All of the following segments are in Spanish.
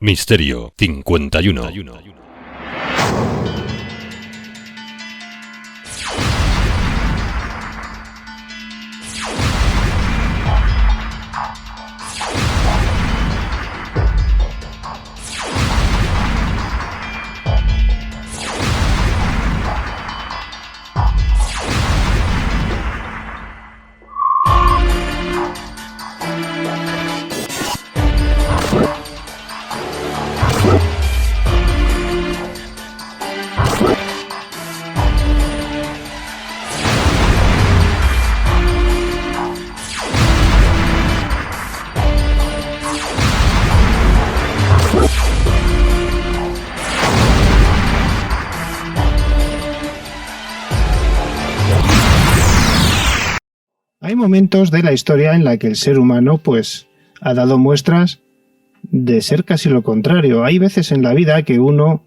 Misterio 51. Hay momentos de la historia en la que el ser humano pues ha dado muestras de ser casi lo contrario. Hay veces en la vida que uno,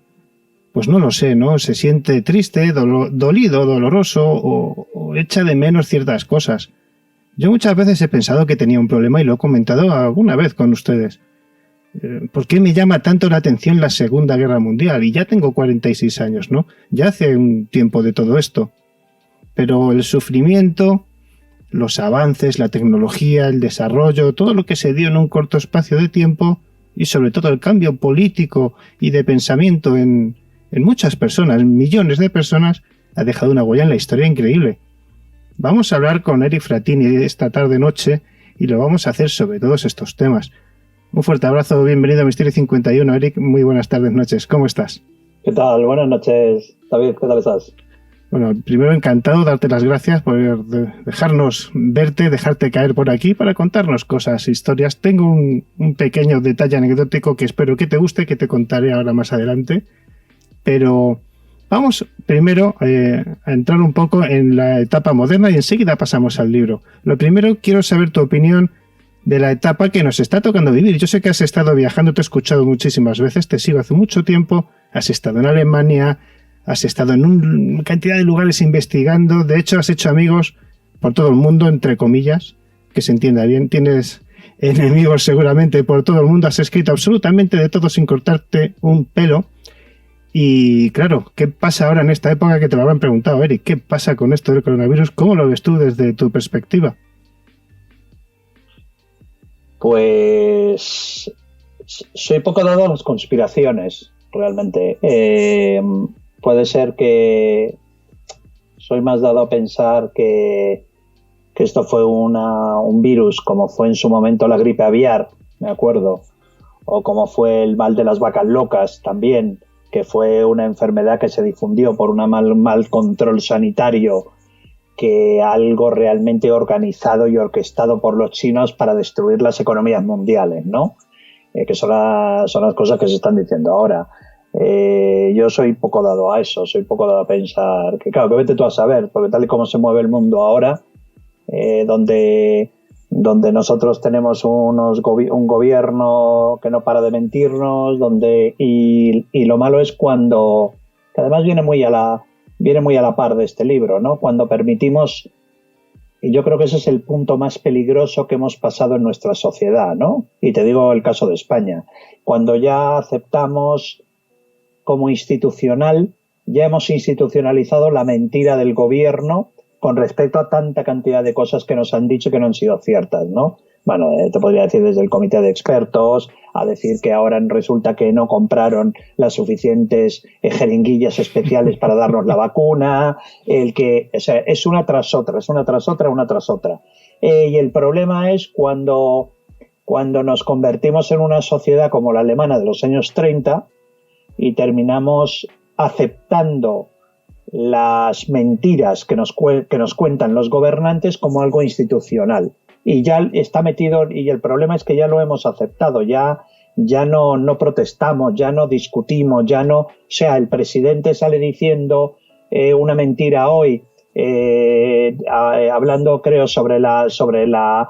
pues no lo sé, ¿no? Se siente triste, dolido, doloroso o echa de menos ciertas cosas. Yo muchas veces he pensado que tenía un problema y lo he comentado alguna vez con ustedes. ¿Por qué me llama tanto la atención la Segunda Guerra Mundial? Y ya tengo 46 años, ¿no? Ya hace un tiempo de todo esto. Pero el sufrimiento, los avances, la tecnología, el desarrollo, todo lo que se dio en un corto espacio de tiempo y sobre todo el cambio político y de pensamiento en muchas personas, millones de personas, ha dejado una huella en la historia increíble. Vamos a hablar con Eric Frattini esta tarde-noche y lo vamos a hacer sobre todos estos temas. Un fuerte abrazo, bienvenido a Misterio 51, Eric, muy buenas tardes, noches, ¿cómo estás? ¿Qué tal? Buenas noches, David, ¿qué tal estás? Bueno, primero encantado, darte las gracias por dejarnos verte, dejarte caer por aquí para contarnos cosas, historias. Tengo un pequeño detalle anecdótico que espero que te guste, que te contaré ahora más adelante. Pero vamos primero a entrar un poco en la etapa moderna y enseguida pasamos al libro. Lo primero, quiero saber tu opinión de la etapa que nos está tocando vivir. Yo sé que has estado viajando, te he escuchado muchísimas veces, te sigo hace mucho tiempo, has estado en Alemania, has estado en una cantidad de lugares investigando, de hecho has hecho amigos por todo el mundo, entre comillas, que se entienda bien, tienes enemigos seguramente por todo el mundo, has escrito absolutamente de todo sin cortarte un pelo. Y claro, ¿qué pasa ahora en esta época que te lo habrán preguntado, Eric? ¿Qué pasa con esto del coronavirus? ¿Cómo lo ves tú desde tu perspectiva? Pues soy poco dado a las conspiraciones, realmente. Puede ser que soy más dado a pensar que esto fue un virus, como fue en su momento la gripe aviar, me acuerdo, o como fue el mal de las vacas locas también, que fue una enfermedad que se difundió por un mal control sanitario, que algo realmente organizado y orquestado por los chinos para destruir las economías mundiales, ¿no? Que son las cosas que se están diciendo ahora. Yo soy poco dado a eso, soy poco dado a pensar que, claro, que vete tú a saber, porque tal y como se mueve el mundo ahora, donde nosotros tenemos un gobierno que no para de mentirnos, y lo malo es cuando, que además viene muy a la par de este libro, ¿no? Cuando permitimos, y yo creo que ese es el punto más peligroso que hemos pasado en nuestra sociedad, ¿no? Y te digo el caso de España, cuando ya aceptamos como institucional, ya hemos institucionalizado la mentira del gobierno con respecto a tanta cantidad de cosas que nos han dicho que no han sido ciertas, ¿no? Bueno, te podría decir desde el comité de expertos, a decir que ahora resulta que no compraron las suficientes jeringuillas especiales para darnos la vacuna, o sea, es una tras otra. Y el problema es cuando nos convertimos en una sociedad como la alemana de los años 30 y terminamos aceptando las mentiras que nos cuentan los gobernantes como algo institucional. Y ya está metido, y el problema es que ya lo hemos aceptado, ya no protestamos, ya no discutimos, o sea, el presidente sale diciendo una mentira hoy, hablando creo sobre creo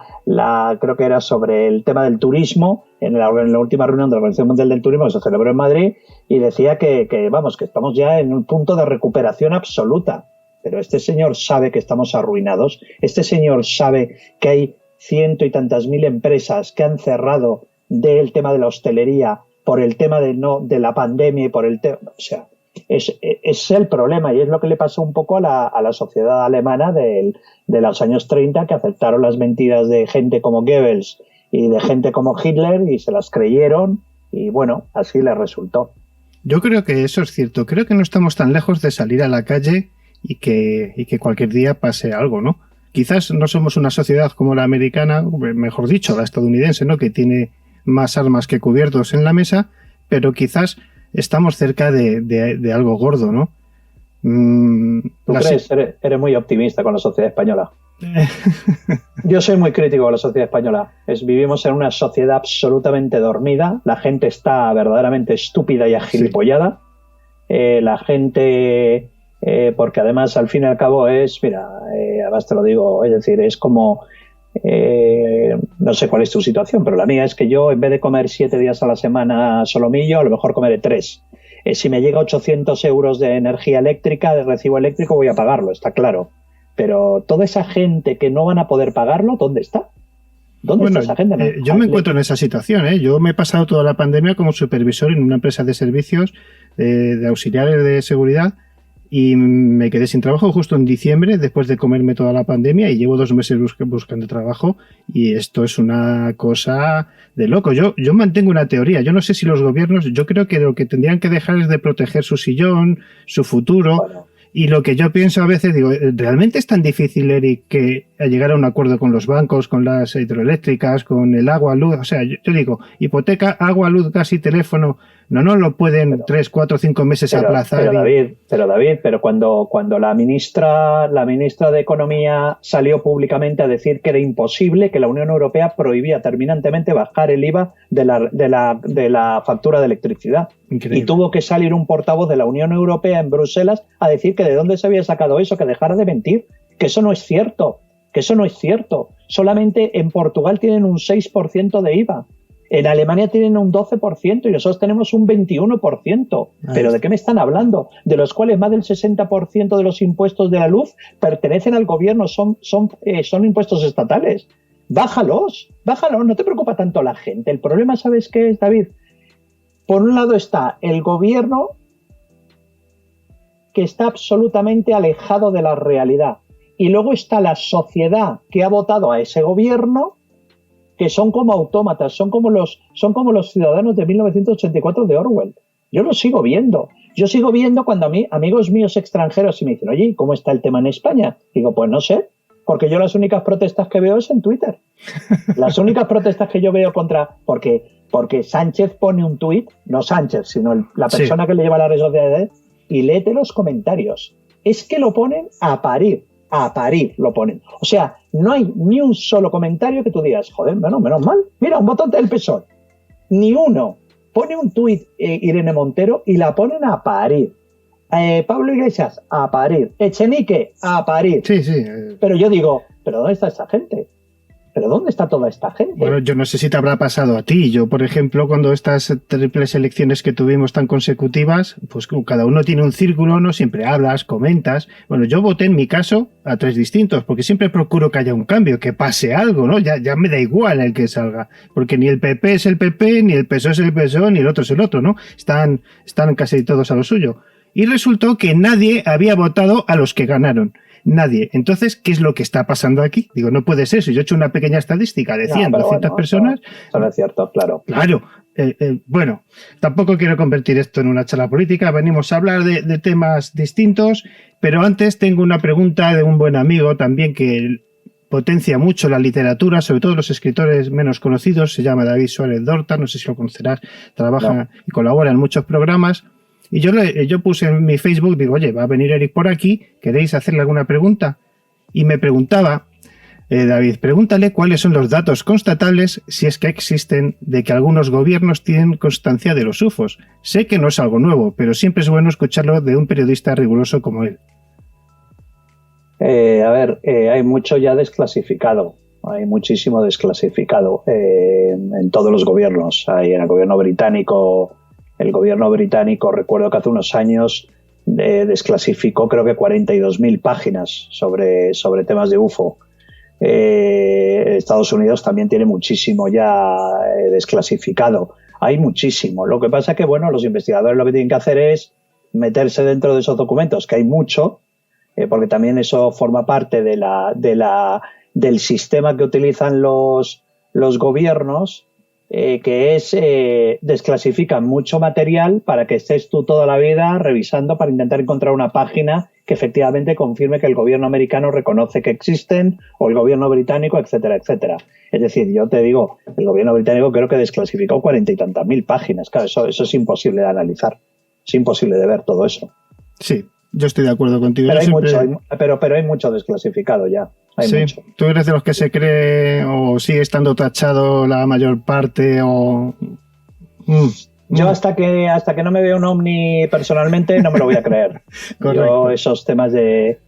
que era sobre el tema del turismo, en la última reunión de la Organización Mundial del Turismo que se celebró en Madrid, y decía que estamos ya en un punto de recuperación absoluta. Pero este señor sabe que estamos arruinados, este señor sabe que hay ciento y tantas mil empresas que han cerrado del tema de la hostelería por el tema de la pandemia y por el tema, o sea, es el problema, y es lo que le pasó un poco a la sociedad alemana de los años 30, que aceptaron las mentiras de gente como Goebbels y de gente como Hitler y se las creyeron, y bueno, así les resultó. Yo creo que eso es cierto. Creo que no estamos tan lejos de salir a la calle y que cualquier día pase algo, ¿no? Quizás no somos una sociedad como la americana, mejor dicho, la estadounidense, ¿no? Que tiene más armas que cubiertos en la mesa, pero quizás estamos cerca de algo gordo, ¿no? ¿Tú crees? Eres muy optimista con la sociedad española. Yo soy muy crítico con la sociedad española. Vivimos en una sociedad absolutamente dormida. La gente está verdaderamente estúpida y agilipollada. Sí. La gente, porque además al fin y al cabo además te lo digo, es decir, es como, no sé cuál es tu situación, pero la mía es que yo, en vez de comer 7 días a la semana solomillo, a lo mejor comeré 3. Si me llega 800 euros de energía eléctrica, de recibo eléctrico, voy a pagarlo, está claro. Pero toda esa gente que no van a poder pagarlo, ¿dónde está? ¿Dónde está esa gente? Yo me encuentro en esa situación, ¿eh? Yo me he pasado toda la pandemia como supervisor en una empresa de servicios de auxiliares de seguridad y me quedé sin trabajo justo en diciembre, después de comerme toda la pandemia, y llevo 2 meses buscando trabajo, y esto es una cosa de loco. Yo mantengo una teoría. Yo no sé si los gobiernos, yo creo que lo que tendrían que dejar es de proteger su sillón, su futuro. Bueno. Y lo que yo pienso a veces, digo, ¿realmente es tan difícil, Eric, que llegar a un acuerdo con los bancos, con las hidroeléctricas, con el agua, luz? O sea, yo digo, hipoteca, agua, luz, gas y teléfono, no lo pueden 3, 4, 5 meses aplazar. Pero cuando la ministra de Economía salió públicamente a decir que era imposible, que la Unión Europea prohibía terminantemente bajar el IVA de la factura de electricidad. Increíble. Y tuvo que salir un portavoz de la Unión Europea en Bruselas a decir que de dónde se había sacado eso, que dejara de mentir, que eso no es cierto, Solamente en Portugal tienen un 6% de IVA. En Alemania tienen un 12% y nosotros tenemos un 21%. ¿Pero de qué me están hablando? De los cuales más del 60% de los impuestos de la luz pertenecen al gobierno, son impuestos estatales. Bájalos, no te preocupa tanto la gente. El problema, ¿sabes qué es, David? Por un lado está el gobierno, que está absolutamente alejado de la realidad. Y luego está la sociedad que ha votado a ese gobierno, que son como autómatas, son como los ciudadanos de 1984 de Orwell. Yo lo sigo viendo. Yo sigo viendo cuando a mí, amigos míos extranjeros, y me dicen, oye, ¿cómo está el tema en España? Digo, pues no sé, porque yo las únicas protestas que veo es en Twitter. Las únicas protestas que yo veo porque Sánchez pone un tuit, no Sánchez, sino la persona que le lleva las redes sociales, y léete los comentarios. Es que lo ponen a parir lo ponen. O sea, no hay ni un solo comentario que tú digas, joder, menos mal, mira, un botón del PSOE. Ni uno. Pone un tuit Irene Montero y la ponen a parir. Pablo Iglesias, a parir. Echenique, a parir. Sí. Pero yo digo, ¿pero dónde está esta gente? ¿Pero dónde está toda esta gente? Bueno, yo no sé si te habrá pasado a ti. Yo, por ejemplo, cuando estas triples elecciones que tuvimos tan consecutivas, pues cada uno tiene un círculo, ¿no? Siempre hablas, comentas. Bueno, yo voté en mi caso a 3 distintos, porque siempre procuro que haya un cambio, que pase algo, ¿no? Ya me da igual el que salga, porque ni el PP es el PP, ni el PSOE es el PSOE, ni el otro es el otro, ¿no? Están casi todos a lo suyo. Y resultó que nadie había votado a los que ganaron. Nadie. Entonces, ¿qué es lo que está pasando aquí? Digo, no puede ser. Si yo he hecho una pequeña estadística de 100, 200 personas... No es cierto, claro. Claro. Bueno, tampoco quiero convertir esto en una charla política. Venimos a hablar de temas distintos, pero antes tengo una pregunta de un buen amigo también que potencia mucho la literatura, sobre todo los escritores menos conocidos. Se llama David Suárez Dorta, no sé si lo conocerás. Trabaja y colabora en muchos programas. Y yo puse en mi Facebook, digo, oye, va a venir Eric por aquí, ¿queréis hacerle alguna pregunta? Y me preguntaba, David, pregúntale cuáles son los datos constatables, si es que existen, de que algunos gobiernos tienen constancia de los UFOs. Sé que no es algo nuevo, pero siempre es bueno escucharlo de un periodista riguroso como él. Hay mucho ya desclasificado. Hay muchísimo desclasificado en todos los gobiernos. Hay en el gobierno británico... El gobierno británico, recuerdo que hace unos años desclasificó creo que 42.000 páginas sobre temas de UFO. Estados Unidos también tiene muchísimo ya desclasificado. hay muchísimo. Lo que pasa es que, bueno, los investigadores lo que tienen que hacer es meterse dentro de esos documentos, que hay mucho, porque también eso forma parte del sistema que utilizan los gobiernos, que es desclasifican mucho material para que estés tú toda la vida revisando para intentar encontrar una página que efectivamente confirme que el gobierno americano reconoce que existen, o el gobierno británico, etcétera, etcétera. Es decir, yo te digo, el gobierno británico creo que desclasificó 40 y tantas mil páginas. Claro, eso es imposible de analizar. Es imposible de ver todo eso. Sí, yo estoy de acuerdo contigo. Pero hay mucho desclasificado ya. Hay sí, mucho. ¿Tú eres de los que se cree o sigue estando tachado la mayor parte o...? Yo hasta que no me vea un ovni personalmente no me lo voy a creer. Yo esos temas de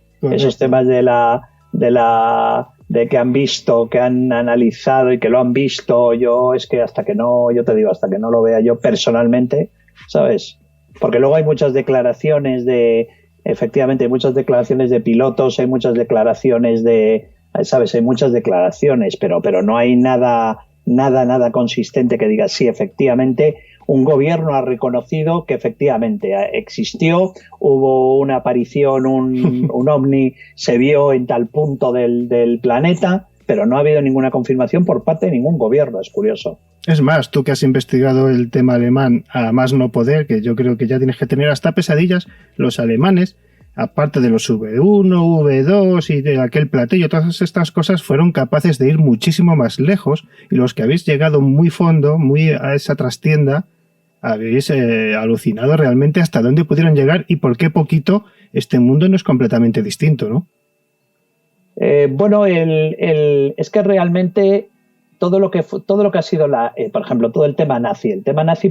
que han visto, que han analizado y que lo han visto, yo te digo, hasta que no lo vea yo personalmente, ¿sabes? Porque luego hay muchas declaraciones efectivamente hay muchas declaraciones de pilotos, hay muchas declaraciones ¿sabes? Hay muchas declaraciones, pero no hay nada consistente que diga sí, efectivamente un gobierno ha reconocido que efectivamente existió, hubo una aparición, un ovni se vio en tal punto del planeta, pero no ha habido ninguna confirmación por parte de ningún gobierno. Es curioso. Es más, tú que has investigado el tema alemán a más no poder, que yo creo que ya tienes que tener hasta pesadillas, los alemanes, aparte de los V1, V2 y de aquel platillo, todas estas cosas fueron capaces de ir muchísimo más lejos, y los que habéis llegado muy fondo, muy a esa trastienda, habéis alucinado realmente hasta dónde pudieron llegar y por qué poquito este mundo no es completamente distinto, ¿no? Bueno, es que realmente todo lo que ha sido por ejemplo, todo el tema nazi,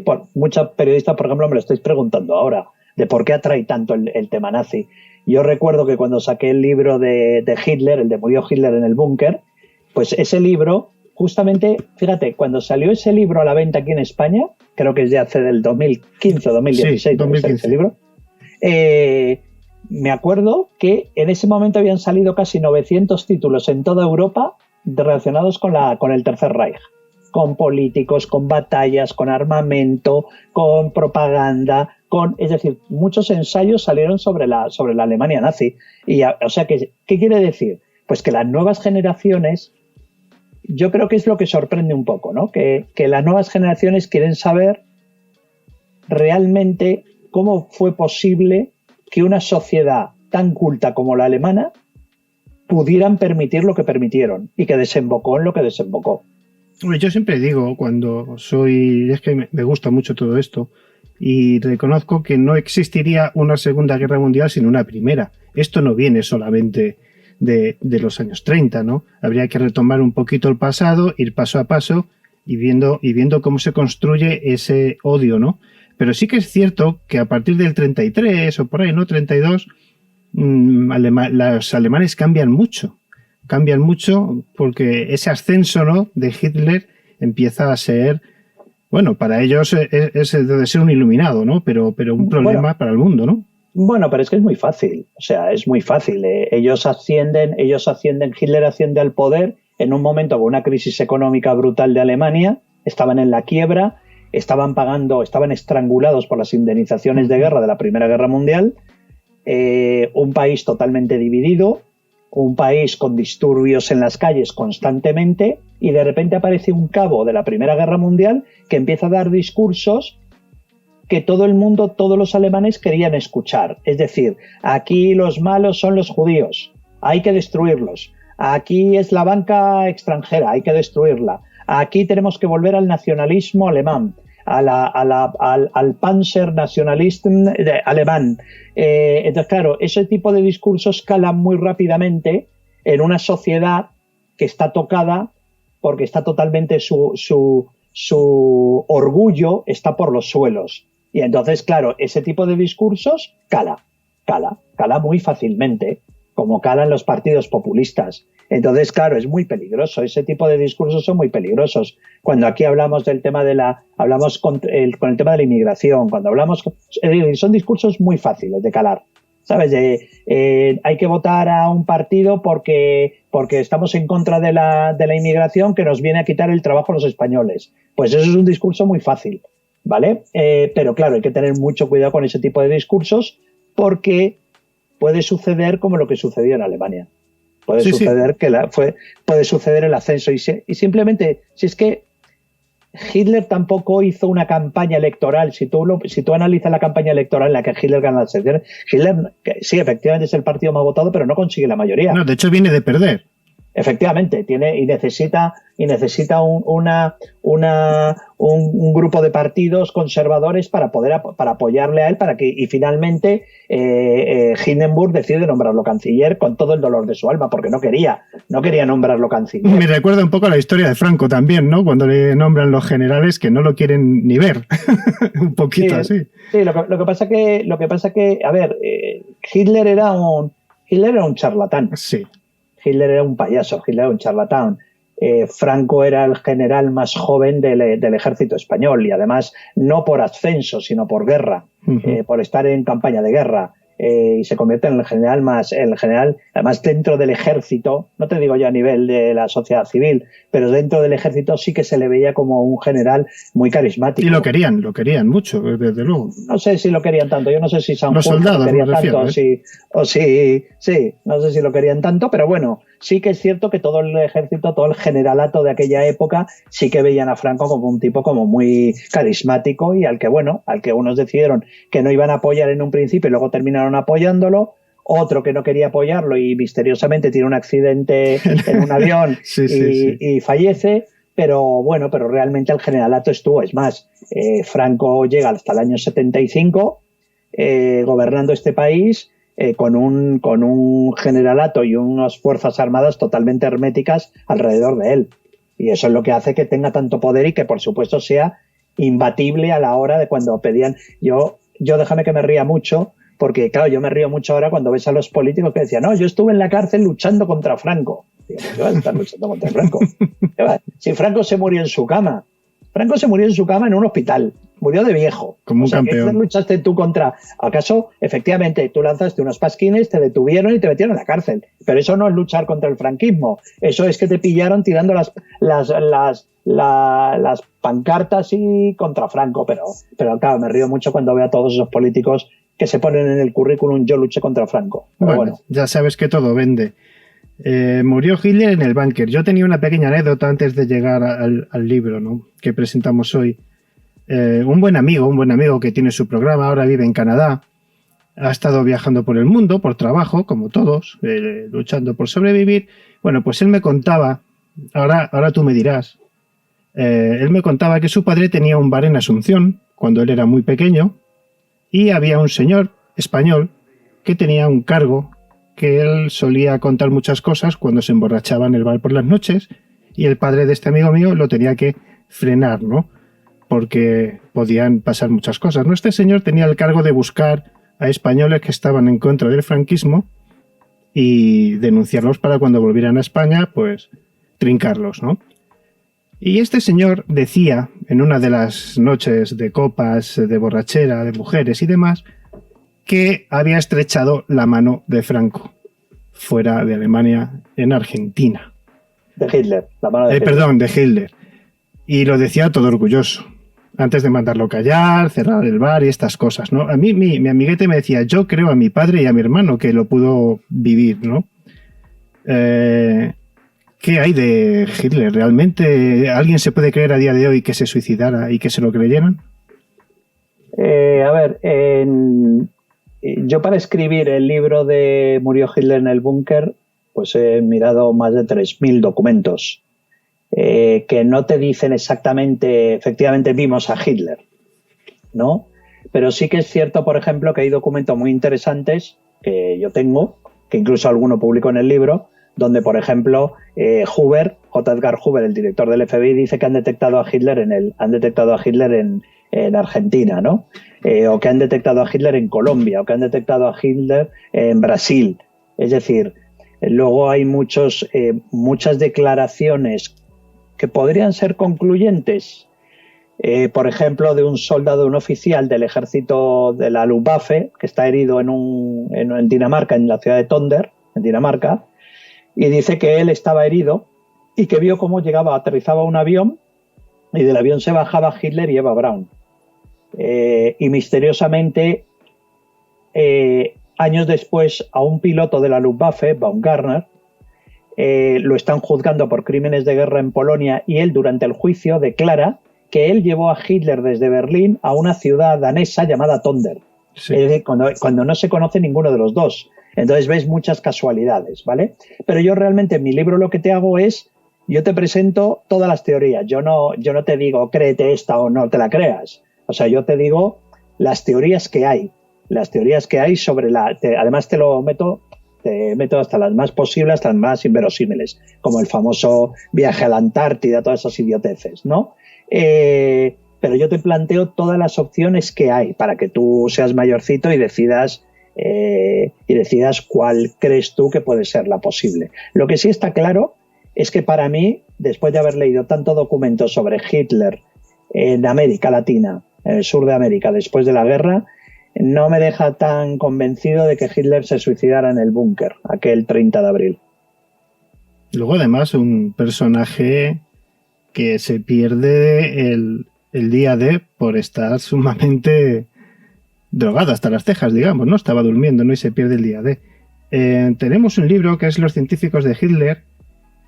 por muchos periodistas, por ejemplo, me lo estáis preguntando ahora, de por qué atrae tanto el tema nazi. Yo recuerdo que cuando saqué el libro de Hitler, el de Murió Hitler en el búnker, pues ese libro, justamente, fíjate, cuando salió ese libro a la venta aquí en España, creo que es de hace del 2015 o 2016, sí, 2015. Ese libro, me acuerdo que en ese momento habían salido casi 900 títulos en toda Europa relacionados con el Tercer Reich, con políticos, con batallas, con armamento, con propaganda, es decir, muchos ensayos salieron sobre la Alemania nazi. O sea, ¿qué quiere decir? Pues que las nuevas generaciones, yo creo que es lo que sorprende un poco, ¿no? Que las nuevas generaciones quieren saber realmente cómo fue posible que una sociedad tan culta como la alemana pudieran permitir lo que permitieron y que desembocó en lo que desembocó. Yo siempre digo, es que me gusta mucho todo esto, y reconozco que no existiría una Segunda Guerra Mundial sin una Primera. Esto no viene solamente de los años 30, ¿no? Habría que retomar un poquito el pasado, ir paso a paso y viendo cómo se construye ese odio, ¿no? Pero sí que es cierto que a partir del 33 o por ahí, ¿no? 32, los alemanes cambian mucho porque ese ascenso, ¿no?, de Hitler empieza a ser, bueno, para ellos es de ser un iluminado, ¿no? Pero un problema para el mundo, ¿no? Bueno, pero es que es muy fácil, o sea, es muy fácil. Ellos ascienden, Hitler asciende al poder en un momento con una crisis económica brutal de Alemania, estaban en la quiebra, estaban estrangulados por las indemnizaciones de guerra de la Primera Guerra Mundial, un país totalmente dividido, un país con disturbios en las calles constantemente, y de repente aparece un cabo de la Primera Guerra Mundial que empieza a dar discursos que todo el mundo, todos los alemanes querían escuchar. Es decir, aquí los malos son los judíos, hay que destruirlos. Aquí es la banca extranjera, hay que destruirla. Aquí tenemos que volver al nacionalismo alemán, al Panzer Nationalisten alemán. Entonces, claro, ese tipo de discursos calan muy rápidamente en una sociedad que está tocada porque está totalmente su orgullo está por los suelos. Y entonces, claro, ese tipo de discursos cala muy fácilmente, como calan los partidos populistas. Entonces, claro, es muy peligroso. Ese tipo de discursos son muy peligrosos. Cuando aquí hablamos del tema hablamos con el tema de la inmigración, son discursos muy fáciles de calar. ¿sabes? Hay que votar a un partido porque estamos en contra de la inmigración que nos viene a quitar el trabajo a los españoles. Pues eso es un discurso muy fácil, ¿vale? Pero claro, hay que tener mucho cuidado con ese tipo de discursos porque puede suceder como lo que sucedió en Alemania. Puede suceder puede suceder el ascenso y simplemente, si es que Hitler tampoco hizo una campaña electoral. Si tú analizas la campaña electoral en la que Hitler gana las elecciones, Hitler, sí, efectivamente es el partido más votado, pero no consigue la mayoría. No, de hecho viene de perder. Efectivamente, necesita un grupo de partidos conservadores para apoyarle a él y finalmente Hindenburg decide nombrarlo canciller con todo el dolor de su alma porque no quería nombrarlo canciller. Me recuerda un poco a la historia de Franco también, ¿no? Cuando le nombran los generales que no lo quieren ni ver. Un poquito así. Sí, lo que pasa que a ver, Hitler era un charlatán. Sí. Hitler era un payaso, Hitler era un charlatán. Franco era el general más joven del ejército español y además no por ascenso, sino por guerra, por estar en campaña de guerra. Y se convierte en el general, además dentro del ejército, no te digo ya a nivel de la sociedad civil, pero dentro del ejército sí que se le veía como un general muy carismático. Y lo querían mucho, desde luego. No sé si lo querían tanto, yo no sé si los soldados, lo querían tanto, no sé si lo querían tanto, pero bueno, sí que es cierto que todo el ejército, todo el generalato de aquella época sí que veían a Franco como un tipo como muy carismático y al que unos decidieron que no iban a apoyar en un principio y luego terminaron apoyándolo, otro que no quería apoyarlo y misteriosamente tiene un accidente en un avión y fallece, pero realmente el generalato estuvo. Es más, Franco llega hasta el año 75 gobernando este país con un generalato y unas fuerzas armadas totalmente herméticas alrededor de él. Y eso es lo que hace que tenga tanto poder y que, por supuesto, sea imbatible a la hora de cuando pedían. Yo déjame que me ría mucho, porque, claro, yo me río mucho ahora cuando ves a los políticos que decían, no, yo estuve en la cárcel luchando contra Franco. Digo, ¿qué vas a estar luchando contra Franco? Si Franco se murió en su cama. Franco se murió en su cama en un hospital. Murió de viejo. Como un campeón. ¿Qué luchaste tú contra? ¿Acaso, efectivamente, tú lanzaste unos pasquines, te detuvieron y te metieron en la cárcel? Pero eso no es luchar contra el franquismo. Eso es que te pillaron tirando las pancartas y contra Franco. Pero claro, me río mucho cuando veo a todos esos políticos que se ponen en el currículum, yo luché contra Franco. Pero bueno. Ya sabes que todo vende. Murió Hitler en el búnker. Yo tenía una pequeña anécdota antes de llegar al libro, ¿no?, que presentamos hoy. Un buen amigo que tiene su programa, ahora vive en Canadá, ha estado viajando por el mundo por trabajo, como todos, luchando por sobrevivir. Bueno, pues él me contaba, ahora tú me dirás, él me contaba que su padre tenía un bar en Asunción cuando él era muy pequeño y había un señor español que tenía un cargo que él solía contar muchas cosas cuando se emborrachaba en el bar por las noches y el padre de este amigo mío lo tenía que frenar, ¿no?, porque podían pasar muchas cosas, ¿no? Este señor tenía el cargo de buscar a españoles que estaban en contra del franquismo y denunciarlos para cuando volvieran a España, pues trincarlos, ¿no? Y este señor decía, en una de las noches de copas, de borrachera, de mujeres y demás, que había estrechado la mano de Franco fuera de Alemania, en Argentina. De Hitler, la mano de Hitler. Perdón, de Hitler. Y lo decía todo orgulloso, antes de mandarlo callar, cerrar el bar y estas cosas, ¿no? A mí mi amiguete me decía, yo creo a mi padre y a mi hermano que lo pudo vivir, ¿no? ¿Qué hay de Hitler? ¿Realmente alguien se puede creer a día de hoy que se suicidara y que se lo creyeran? A ver, yo para escribir el libro de Murió Hitler en el búnker, pues he mirado más de 3.000 documentos que no te dicen exactamente, efectivamente vimos a Hitler, ¿no? Pero sí que es cierto, por ejemplo, que hay documentos muy interesantes que yo tengo, que incluso alguno publico en el libro, donde, por ejemplo, J. Edgar Hoover, el director del FBI, dice que han detectado a Hitler en Argentina, ¿no? O que han detectado a Hitler en Colombia, o que han detectado a Hitler en Brasil. Es decir, luego hay muchas declaraciones que podrían ser concluyentes, por ejemplo, de un soldado, un oficial del ejército de la Luftwaffe, que está herido en Dinamarca, en la ciudad de Tonder, en Dinamarca, y dice que él estaba herido y que vio cómo aterrizaba un avión y del avión se bajaba Hitler y Eva Braun. Y misteriosamente, años después, a un piloto de la Luftwaffe, Baumgartner, lo están juzgando por crímenes de guerra en Polonia y él durante el juicio declara que él llevó a Hitler desde Berlín a una ciudad danesa llamada Tonder. Sí. Cuando no se conoce ninguno de los dos. Entonces ves muchas casualidades, ¿vale? Pero yo realmente en mi libro lo que te hago es, yo te presento todas las teorías. Yo no te digo créete esta o no te la creas. O sea, yo te digo las teorías que hay. Las teorías que hay sobre además te meto hasta las más posibles, hasta las más inverosímiles, como el famoso viaje a la Antártida, todas esas idioteces, ¿no? Pero yo te planteo todas las opciones que hay para que tú seas mayorcito y decidas cuál crees tú que puede ser la posible. Lo que sí está claro es que para mí, después de haber leído tanto documento sobre Hitler en América Latina, en el sur de América, después de la guerra, no me deja tan convencido de que Hitler se suicidara en el búnker, aquel 30 de abril. Luego, además, un personaje que se pierde el día D por estar sumamente drogado hasta las cejas, digamos, ¿no? Estaba durmiendo, ¿no? Y se pierde el día D. Tenemos un libro que es Los científicos de Hitler,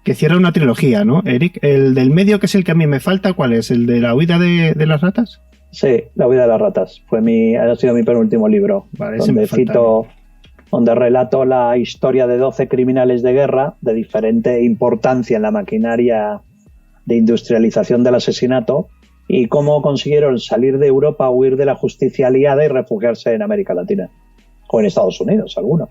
que cierra una trilogía, ¿no, Eric? El del medio, que es el que a mí me falta, ¿cuál es? ¿El de la huida de las ratas? Sí, La huida de las ratas. Ha sido mi penúltimo libro, vale, donde relato la historia de 12 criminales de guerra de diferente importancia en la maquinaria de industrialización del asesinato y cómo consiguieron salir de Europa, huir de la justicia aliada y refugiarse en América Latina. O en Estados Unidos, alguno.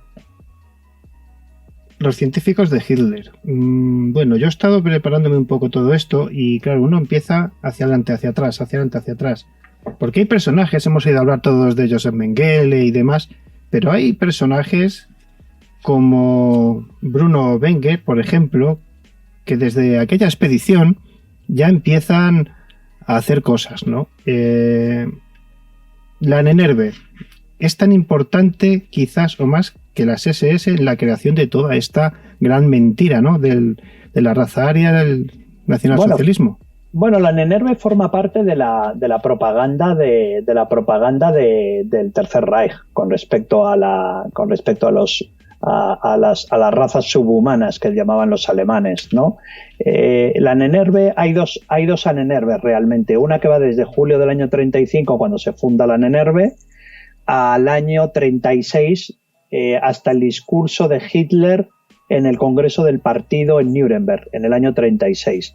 Los científicos de Hitler. Bueno, yo he estado preparándome un poco todo esto y claro, uno empieza hacia adelante, hacia atrás, hacia adelante, hacia atrás. Porque hay personajes, hemos oído hablar todos de Joseph Mengele y demás, pero hay personajes como Bruno Wenger, por ejemplo, que desde aquella expedición ya empiezan a hacer cosas, ¿no? La Nennerve es tan importante, quizás, o más que las SS en la creación de toda esta gran mentira, ¿no? De la raza aria, del nacionalsocialismo. Bueno, la Nennerve forma parte de la propaganda del Tercer Reich con respecto a las razas subhumanas que llamaban los alemanes, ¿no? La Nennerve, hay dos Nennerves realmente. Una que va desde julio del año 35, cuando se funda la Nennerve, al año 36, hasta el discurso de Hitler en el Congreso del Partido en Nuremberg, en el año 36.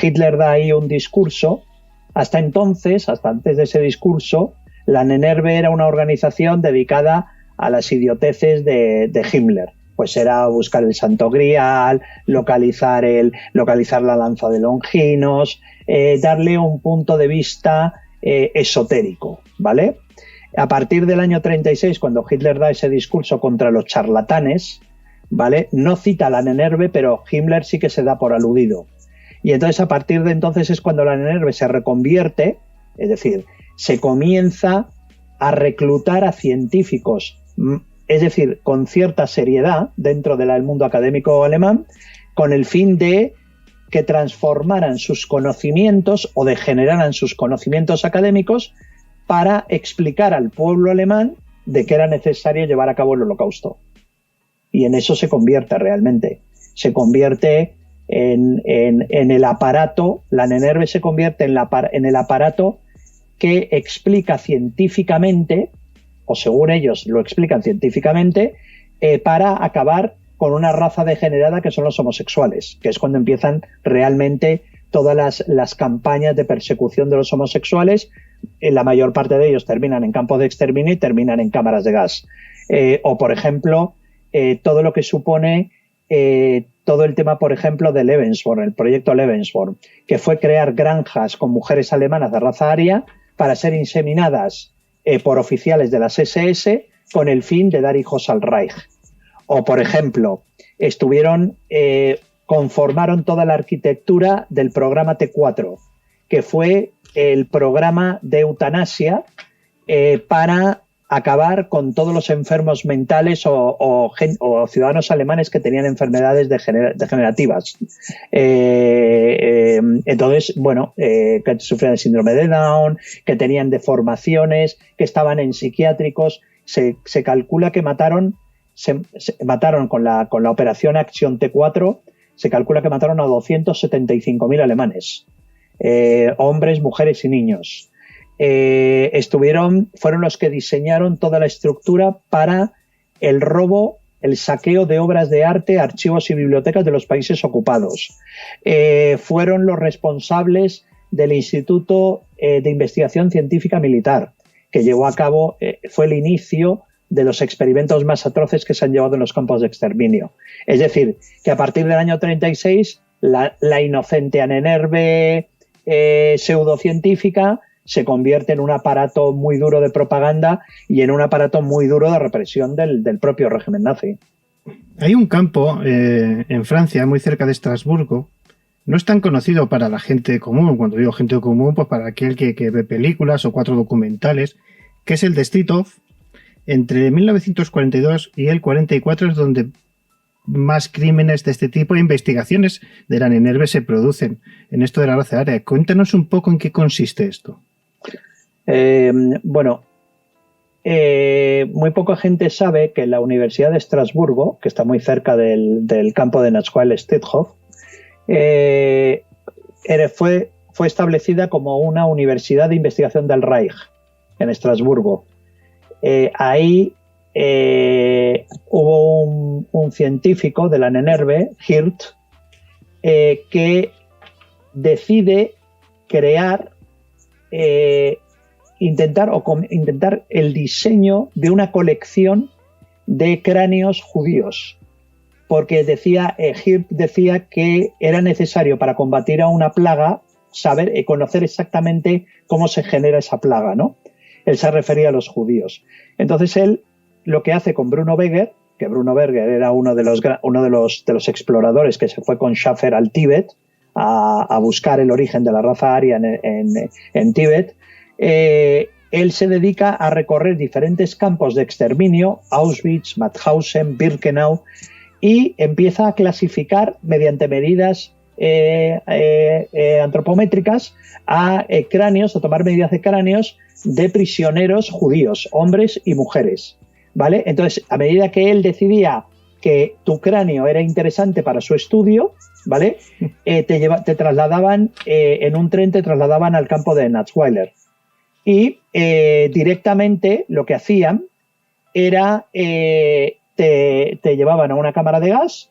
Hitler da ahí un discurso. Hasta entonces, hasta antes de ese discurso, la Nennerve era una organización dedicada a las idioteces de Himmler. Pues era buscar el Santo Grial, localizar la lanza de Longinos, darle un punto de vista esotérico, ¿vale? A partir del año 36, cuando Hitler da ese discurso contra los charlatanes, ¿vale? No cita a la Nennerve, pero Himmler sí que se da por aludido. Y entonces a partir de entonces es cuando la Nennerve se reconvierte, es decir, se comienza a reclutar a científicos, es decir, con cierta seriedad dentro del mundo académico alemán, con el fin de que transformaran sus conocimientos o degeneraran sus conocimientos académicos para explicar al pueblo alemán de que era necesario llevar a cabo el Holocausto. Y en eso se convierte realmente. Se convierte en el aparato, la Nennerve se convierte en el aparato que explica científicamente, o según ellos lo explican científicamente, para acabar con una raza degenerada que son los homosexuales, que es cuando empiezan realmente todas las campañas de persecución de los homosexuales. La mayor parte de ellos terminan en campos de exterminio y terminan en cámaras de gas. O, por ejemplo, todo lo que supone todo el tema, por ejemplo, de Lebensborn, el proyecto Lebensborn, que fue crear granjas con mujeres alemanas de raza aria para ser inseminadas por oficiales de las SS con el fin de dar hijos al Reich. O, por ejemplo, conformaron toda la arquitectura del programa T4, que fue el programa de eutanasia para acabar con todos los enfermos mentales o ciudadanos alemanes que tenían enfermedades degenerativas. Entonces, bueno, que sufrían de síndrome de Down, que tenían deformaciones, que estaban en psiquiátricos. Se calcula que mataron con la operación Action T4, se calcula que mataron a 275.000 alemanes, hombres, mujeres y niños. Fueron los que diseñaron toda la estructura para el robo, el saqueo de obras de arte, archivos y bibliotecas de los países ocupados. Fueron los responsables del Instituto de Investigación Científica Militar, que llevó a cabo, fue el inicio de los experimentos más atroces que se han llevado en los campos de exterminio. Es decir, que a partir del año 36, la inocente Ahnenerbe pseudocientífica se convierte en un aparato muy duro de propaganda y en un aparato muy duro de represión del propio régimen nazi. Hay un campo en Francia, muy cerca de Estrasburgo. No es tan conocido para la gente común. Cuando digo gente común, pues para aquel que ve películas o 4 documentales, que es el de Streethof. Entre 1942 y el 44 es donde más crímenes de este tipo e investigaciones de la Ahnenerbe se producen en esto de la raza aria. Cuéntanos un poco en qué consiste esto. Muy poca gente sabe que la Universidad de Estrasburgo, que está muy cerca del campo de Natzweiler-Streethof, fue establecida como una universidad de investigación del Reich en Estrasburgo. Ahí hubo un científico de la Ahnenerbe, Hirt, que decide crear, intentar el diseño de una colección de cráneos judíos, porque Hirt decía que era necesario para combatir a una plaga conocer exactamente cómo se genera esa plaga, ¿no? Él se refería a los judíos. Entonces él lo que hace con Bruno Beger, que Bruno Beger era uno de los exploradores que se fue con Schaffer al Tíbet a buscar el origen de la raza aria en Tíbet, él se dedica a recorrer diferentes campos de exterminio, Auschwitz, Mauthausen, Birkenau, y empieza a clasificar mediante medidas antropométricas a tomar medidas de cráneos de prisioneros judíos, hombres y mujeres, ¿vale? Entonces, a medida que él decidía que tu cráneo era interesante para su estudio, ¿vale? Te trasladaban en un tren, te trasladaban al campo de Natzweiler. Y directamente lo que hacían era te llevaban a una cámara de gas,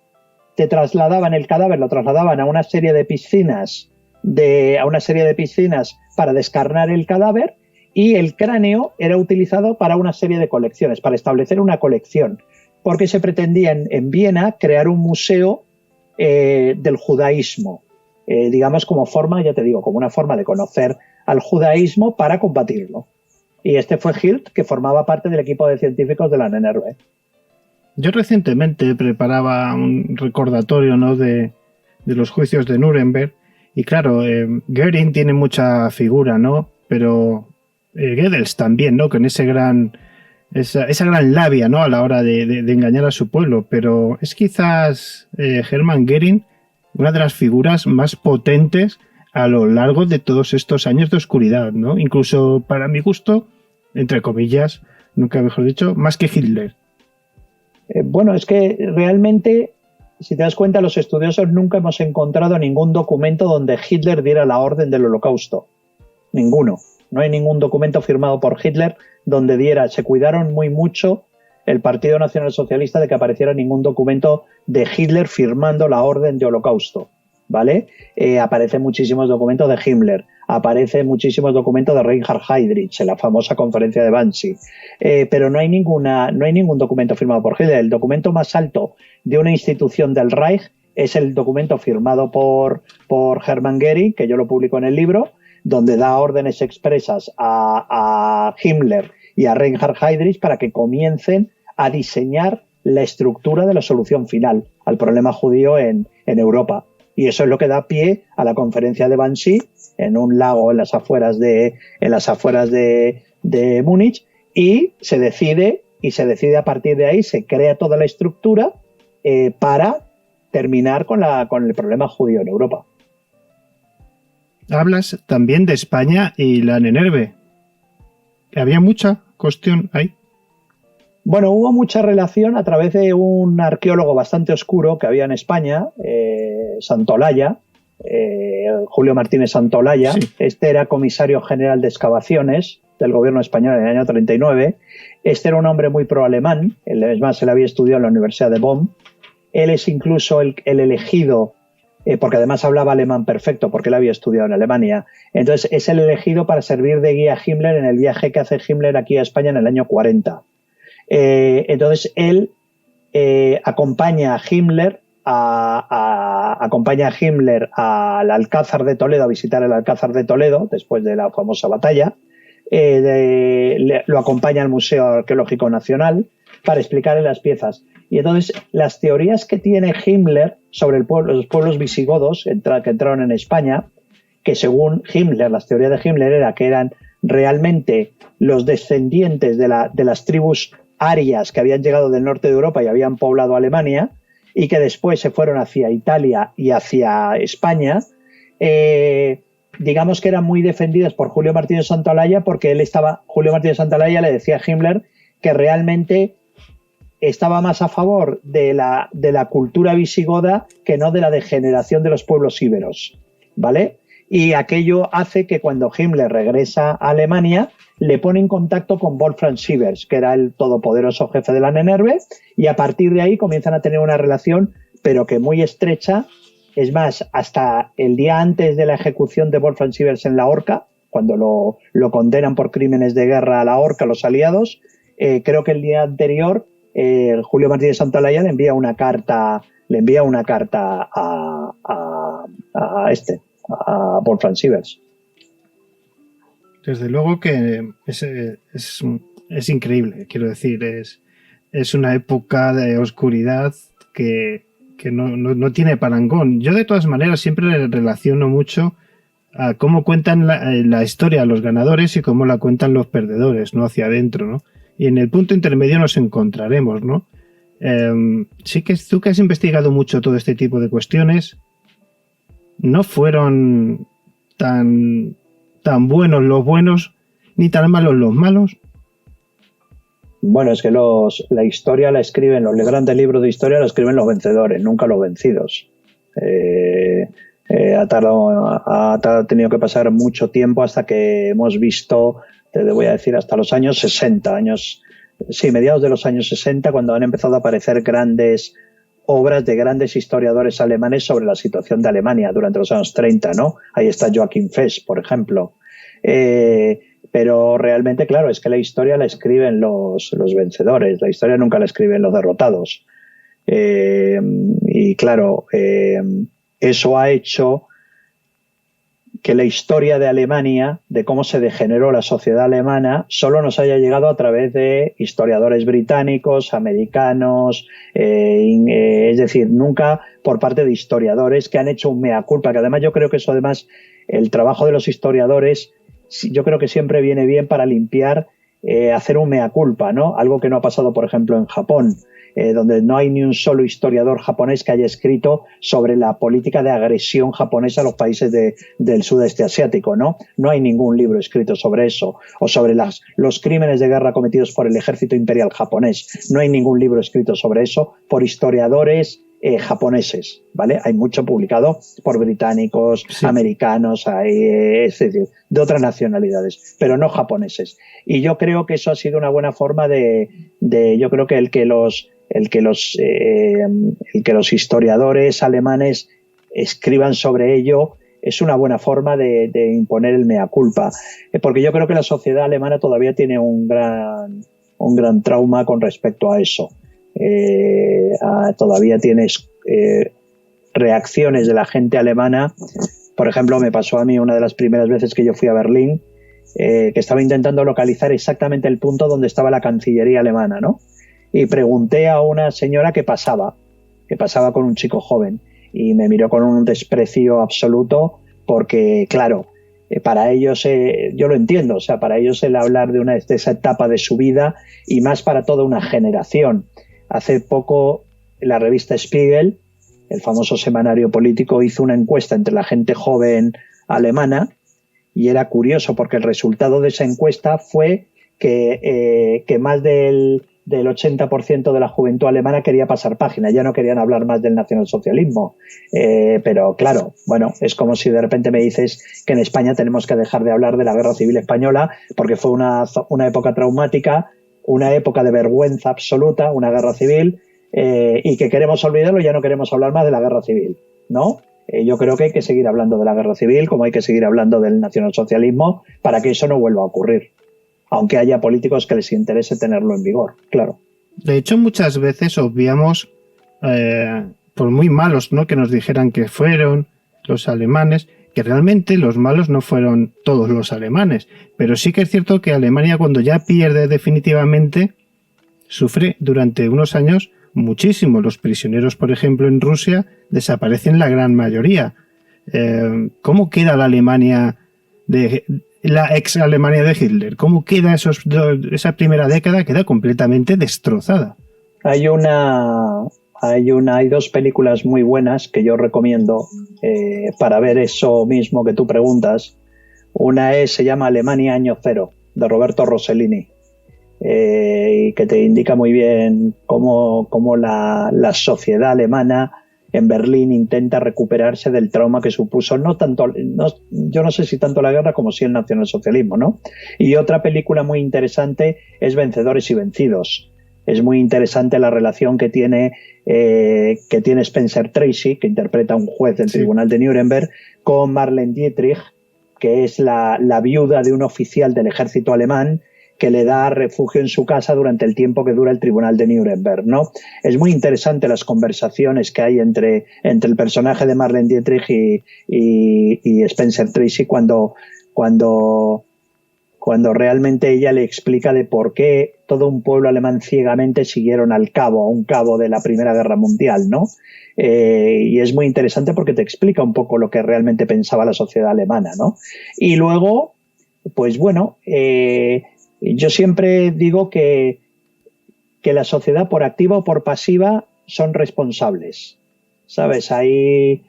te trasladaban el cadáver, lo trasladaban a una serie de piscinas para descarnar el cadáver, y el cráneo era utilizado para una serie de colecciones, para establecer una colección, porque se pretendía en Viena crear un museo del judaísmo, digamos como una forma de conocer al judaísmo para combatirlo. Y este fue Hirt, que formaba parte del equipo de científicos de la Ahnenerbe. Yo recientemente preparaba un recordatorio, ¿no?, de los juicios de Nuremberg, y claro, Göring tiene mucha figura, ¿no?, pero Goebbels también, ¿no?, con esa gran labia, ¿no?, a la hora de engañar a su pueblo, pero es quizás Hermann Göring una de las figuras más potentes a lo largo de todos estos años de oscuridad, ¿no? Incluso para mi gusto, entre comillas, nunca mejor dicho, más que Hitler. Bueno, es que realmente, si te das cuenta, los estudiosos nunca hemos encontrado ningún documento donde Hitler diera la orden del Holocausto. Ninguno. No hay ningún documento firmado por Hitler donde se cuidaron muy mucho el Partido Nacional Socialista de que apareciera ningún documento de Hitler firmando la orden de Holocausto, ¿vale? Aparecen muchísimos documentos de Himmler, aparecen muchísimos documentos de Reinhard Heydrich en la famosa conferencia de Wannsee, pero no hay ningún documento firmado por Hitler. El documento más alto de una institución del Reich es el documento firmado por Hermann Göring, que yo lo publico en el libro, donde da órdenes expresas a Himmler y a Reinhard Heydrich para que comiencen a diseñar la estructura de la solución final al problema judío en Europa. Y eso es lo que da pie a la conferencia de Wannsee en un lago en las afueras de Múnich, y se decide a partir de ahí, se crea toda la estructura para terminar con el problema judío en Europa. Hablas también de España y la Nenerve. ¿Había mucha cuestión ahí? Bueno, hubo mucha relación a través de un arqueólogo bastante oscuro que había en España, Santolaya, Julio Martínez Santolaya. Sí. Este era comisario general de excavaciones del gobierno español en el año 39. Este era un hombre muy pro-alemán, es más, él había estudiado en la Universidad de Bonn. Él es incluso el elegido, porque además hablaba alemán perfecto, porque él había estudiado en Alemania. Entonces, es el elegido para servir de guía a Himmler en el viaje que hace Himmler aquí a España en el año 40. Entonces, él acompaña a Himmler al Alcázar de Toledo, a visitar el Alcázar de Toledo, después de la famosa batalla. Lo acompaña al Museo Arqueológico Nacional para explicarle las piezas. Y entonces las teorías que tiene Himmler sobre los pueblos visigodos que entraron en España, que según Himmler, las teorías de Himmler era que eran realmente los descendientes de las tribus arias que habían llegado del norte de Europa y habían poblado Alemania, y que después se fueron hacia Italia y hacia España, digamos que eran muy defendidas por Julio Martínez Santolaya, porque Julio Martínez Santolaya le decía a Himmler que realmente estaba más a favor de la cultura visigoda que no de la degeneración de los pueblos íberos, ¿vale? Y aquello hace que cuando Himmler regresa a Alemania le pone en contacto con Wolfram Sievers, que era el todopoderoso jefe de la Nenerve, y a partir de ahí comienzan a tener una relación, pero que muy estrecha. Es más, hasta el día antes de la ejecución de Wolfram Sievers en la horca, cuando lo condenan por crímenes de guerra a la horca los aliados, creo que el día anterior Julio Martínez Santolaya le envía una carta a Wolfram Sievers. Desde luego que es increíble, quiero decir, es una época de oscuridad que no tiene parangón. Yo de todas maneras siempre relaciono mucho a cómo cuentan la historia los ganadores y cómo la cuentan los perdedores, ¿no? Hacia adentro, ¿no? Y en el punto intermedio nos encontraremos, ¿no? Sí que tú que has investigado mucho todo este tipo de cuestiones, no fueron tan buenos los buenos ni tan malos los malos. Bueno, es que la historia la escriben, los grandes libros de historia la escriben los vencedores, nunca los vencidos. Ha tenido que pasar mucho tiempo hasta que hemos visto, te voy a decir, hasta los años 60, mediados de los años 60, cuando han empezado a aparecer grandes obras de grandes historiadores alemanes sobre la situación de Alemania durante los años 30, ¿no? Ahí está Joachim Fest, por ejemplo. Pero realmente, claro, es que la historia la escriben los vencedores, la historia nunca la escriben los derrotados. Y claro, eso ha hecho que la historia de Alemania, de cómo se degeneró la sociedad alemana, solo nos haya llegado a través de historiadores británicos, americanos, es decir, nunca por parte de historiadores que han hecho un mea culpa, que además yo creo que eso, además, el trabajo de los historiadores, yo creo que siempre viene bien para limpiar, hacer un mea culpa, ¿no? Algo que no ha pasado, por ejemplo, en Japón, donde no hay ni un solo historiador japonés que haya escrito sobre la política de agresión japonesa a los países del sudeste asiático, ¿no? No hay ningún libro escrito sobre eso, o sobre los crímenes de guerra cometidos por el ejército imperial japonés. No hay ningún libro escrito sobre eso por historiadores japoneses, ¿vale? Hay mucho publicado por británicos, sí, americanos, es decir, de otras nacionalidades, pero no japoneses. Y yo creo que eso ha sido una buena forma yo creo que el que los historiadores alemanes escriban sobre ello es una buena forma de imponer el mea culpa, porque yo creo que la sociedad alemana todavía tiene un gran trauma con respecto a eso. Todavía tienes reacciones de la gente alemana. Por ejemplo, me pasó a mí una de las primeras veces que yo fui a Berlín, que estaba intentando localizar exactamente el punto donde estaba la Cancillería alemana, ¿no? Y pregunté a una señora que pasaba con un chico joven, y me miró con un desprecio absoluto porque, claro, para ellos, yo lo entiendo, o sea, para ellos el hablar de esa etapa de su vida y más para toda una generación. Hace poco la revista Spiegel, el famoso semanario político, hizo una encuesta entre la gente joven alemana y era curioso porque el resultado de esa encuesta fue que más del 80% de la juventud alemana quería pasar página, ya no querían hablar más del nacionalsocialismo. Pero claro, bueno, es como si de repente me dices que en España tenemos que dejar de hablar de la Guerra Civil Española porque fue una época traumática, una época de vergüenza absoluta, una guerra civil, y que queremos olvidarlo y ya no queremos hablar más de la Guerra Civil, ¿no? Yo creo que hay que seguir hablando de la Guerra Civil como hay que seguir hablando del nacionalsocialismo para que eso no vuelva a ocurrir. Aunque haya políticos que les interese tenerlo en vigor, claro. De hecho, muchas veces obviamos, por muy malos, ¿no?, que nos dijeran que fueron los alemanes, que realmente los malos no fueron todos los alemanes. Pero sí que es cierto que Alemania, cuando ya pierde definitivamente, sufre durante unos años muchísimo. Los prisioneros, por ejemplo, en Rusia, desaparecen la gran mayoría. ¿Cómo queda la Alemania la ex Alemania de Hitler? ¿Cómo queda esa primera década? Queda completamente destrozada. Hay dos películas muy buenas que yo recomiendo para ver eso mismo que tú preguntas. Una se llama Alemania Año Cero, de Roberto Rossellini, y que te indica muy bien cómo la sociedad alemana en Berlín intenta recuperarse del trauma que supuso yo no sé si tanto la guerra como si el nacionalsocialismo, ¿no? Y otra película muy interesante es Vencedores y Vencidos. Es muy interesante la relación que tiene Spencer Tracy, que interpreta a un juez del Tribunal de Nuremberg, con Marlene Dietrich, que es la viuda de un oficial del ejército alemán que le da refugio en su casa durante el tiempo que dura el Tribunal de Nuremberg, ¿no? Es muy interesante las conversaciones que hay entre el personaje de Marlene Dietrich y Spencer Tracy cuando realmente ella le explica de por qué todo un pueblo alemán ciegamente siguieron a un cabo de la Primera Guerra Mundial, ¿no? Y es muy interesante porque te explica un poco lo que realmente pensaba la sociedad alemana, ¿no? Y luego, pues bueno, yo siempre digo que la sociedad, por activa o por pasiva, son responsables, ¿sabes? Ahí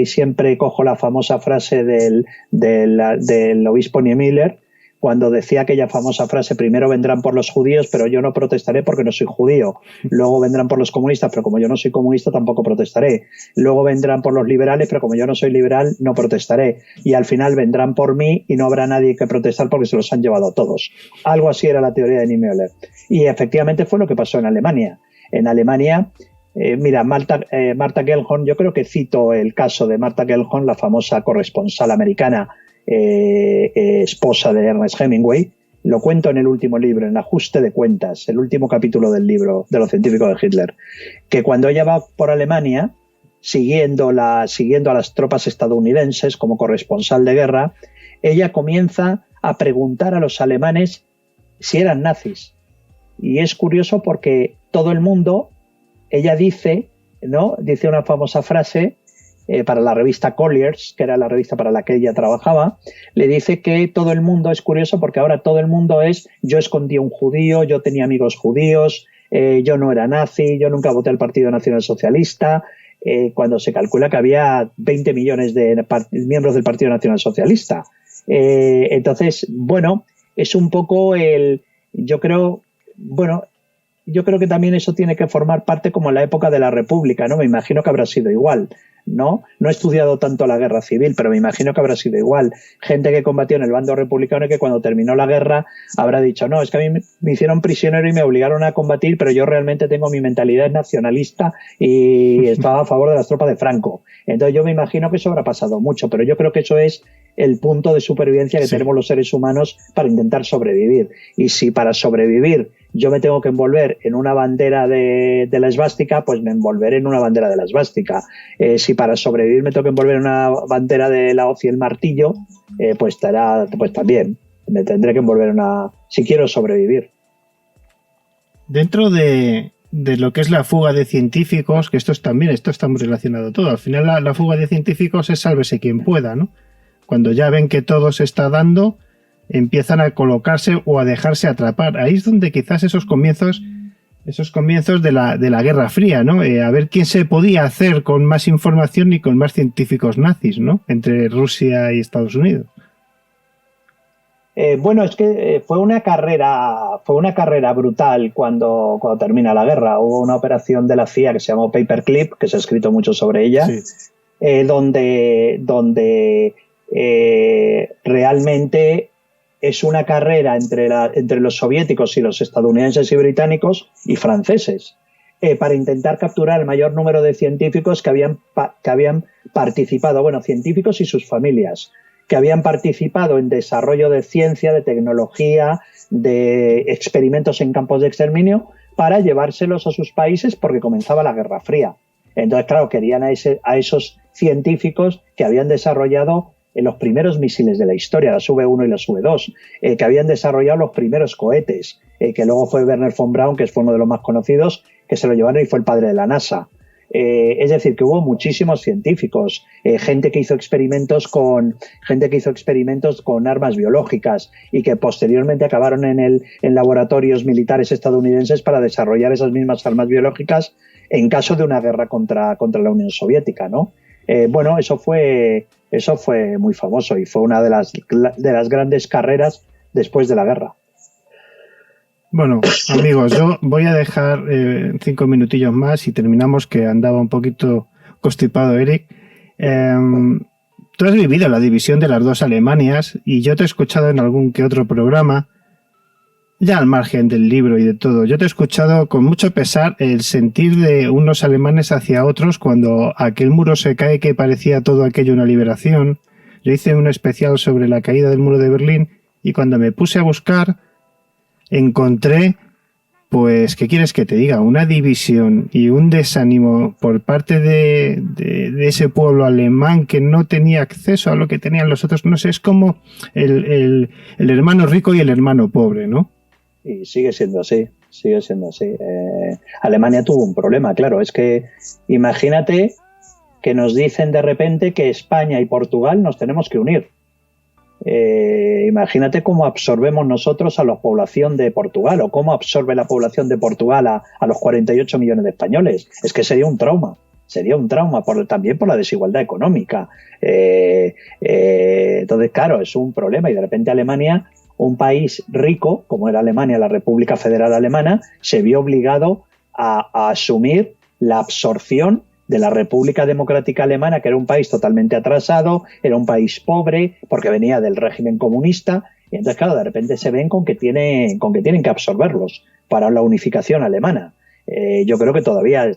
siempre cojo la famosa frase del obispo Niemöller, cuando decía aquella famosa frase: primero vendrán por los judíos, pero yo no protestaré porque no soy judío. Luego vendrán por los comunistas, pero como yo no soy comunista tampoco protestaré. Luego vendrán por los liberales, pero como yo no soy liberal no protestaré. Y al final vendrán por mí y no habrá nadie que protestar porque se los han llevado todos. Algo así era la teoría de Niemöller. Y efectivamente fue lo que pasó en Alemania. En Alemania, mira, Martha Gellhorn, yo creo que cito el caso de Martha Gellhorn, la famosa corresponsal americana, esposa de Ernest Hemingway. Lo cuento en el último libro, en Ajuste de Cuentas, el último capítulo del libro de los científicos de Hitler, que cuando ella va por Alemania siguiendo a las tropas estadounidenses como corresponsal de guerra, ella comienza a preguntar a los alemanes si eran nazis. Y es curioso porque todo el mundo, ella dice una famosa frase para la revista Collier's, que era la revista para la que ella trabajaba, le dice que todo el mundo, es curioso porque ahora todo el mundo yo escondí a un judío, yo tenía amigos judíos, yo no era nazi, yo nunca voté al Partido Nacional Socialista, cuando se calcula que había 20 millones de miembros del Partido Nacional Socialista. Entonces, bueno, es un poco yo creo que también eso tiene que formar parte como en la época de la República, ¿no? Me imagino que habrá sido igual, ¿no? No he estudiado tanto la guerra civil, pero me imagino que habrá sido igual. Gente que combatió en el bando republicano y que cuando terminó la guerra habrá dicho: no, es que a mí me hicieron prisionero y me obligaron a combatir, pero yo realmente tengo mi mentalidad nacionalista y estaba a favor de las tropas de Franco. Entonces yo me imagino que eso habrá pasado mucho, pero yo creo que eso es el punto de supervivencia que tenemos los seres humanos para intentar sobrevivir. Y si para sobrevivir yo me tengo que envolver en una bandera de la esvástica, pues me envolveré en una bandera de la esvástica. Si para sobrevivir me tengo que envolver en una bandera de la hoz y el martillo, pues también me tendré que envolver si quiero sobrevivir. Dentro de de lo que es la fuga de científicos, que esto está muy relacionado todo. Al final la fuga de científicos es sálvese quien pueda, ¿no? Cuando ya ven que todo se está dando, empiezan a colocarse o a dejarse atrapar. Ahí es donde quizás esos comienzos de la Guerra Fría, ¿no? A ver quién se podía hacer con más información y con más científicos nazis, ¿no? Entre Rusia y Estados Unidos. Bueno, es que fue una carrera brutal cuando termina la guerra. Hubo una operación de la CIA que se llamó Paperclip, que se ha escrito mucho sobre ella, sí. Donde realmente es una carrera entre los soviéticos y los estadounidenses y británicos y franceses para intentar capturar el mayor número de científicos que habían participado, bueno, científicos y sus familias, que habían participado en desarrollo de ciencia, de tecnología, de experimentos en campos de exterminio, para llevárselos a sus países porque comenzaba la Guerra Fría. Entonces, claro, querían a esos científicos que habían desarrollado los primeros misiles de la historia, las V1 y las V2, que habían desarrollado los primeros cohetes, que luego fue Wernher von Braun, que fue uno de los más conocidos, que se lo llevaron y fue el padre de la NASA. Es decir, que hubo muchísimos científicos, gente que hizo experimentos con armas biológicas y que posteriormente acabaron en laboratorios militares estadounidenses para desarrollar esas mismas armas biológicas en caso de una guerra contra la Unión Soviética, ¿no? Bueno, eso fue muy famoso y fue una de las grandes carreras después de la guerra. Bueno, amigos, yo voy a dejar 5 minutillos más y terminamos, que andaba un poquito constipado, Eric. Tú has vivido la división de las dos Alemanias y yo te he escuchado en algún que otro programa, ya al margen del libro y de todo. Yo te he escuchado con mucho pesar el sentir de unos alemanes hacia otros cuando aquel muro se cae, que parecía todo aquello una liberación. Yo hice un especial sobre la caída del muro de Berlín y cuando me puse a buscar encontré, pues, ¿qué quieres que te diga? Una división y un desánimo por parte de ese pueblo alemán que no tenía acceso a lo que tenían los otros. No sé, es como el hermano rico y el hermano pobre, ¿no? Y sigue siendo así. Alemania tuvo un problema, claro. Es que imagínate que nos dicen de repente que España y Portugal nos tenemos que unir. Imagínate cómo absorbemos nosotros a la población de Portugal o cómo absorbe la población de Portugal a los 48 millones de españoles. Es que sería un trauma también por la desigualdad económica. Entonces, claro, es un problema y de repente Alemania, un país rico como era Alemania, la República Federal Alemana, se vio obligado a asumir la absorción de la República Democrática Alemana, que era un país totalmente atrasado, era un país pobre, porque venía del régimen comunista, y entonces, claro, de repente se ven con que tienen que absorberlos para la unificación alemana. Yo creo que todavía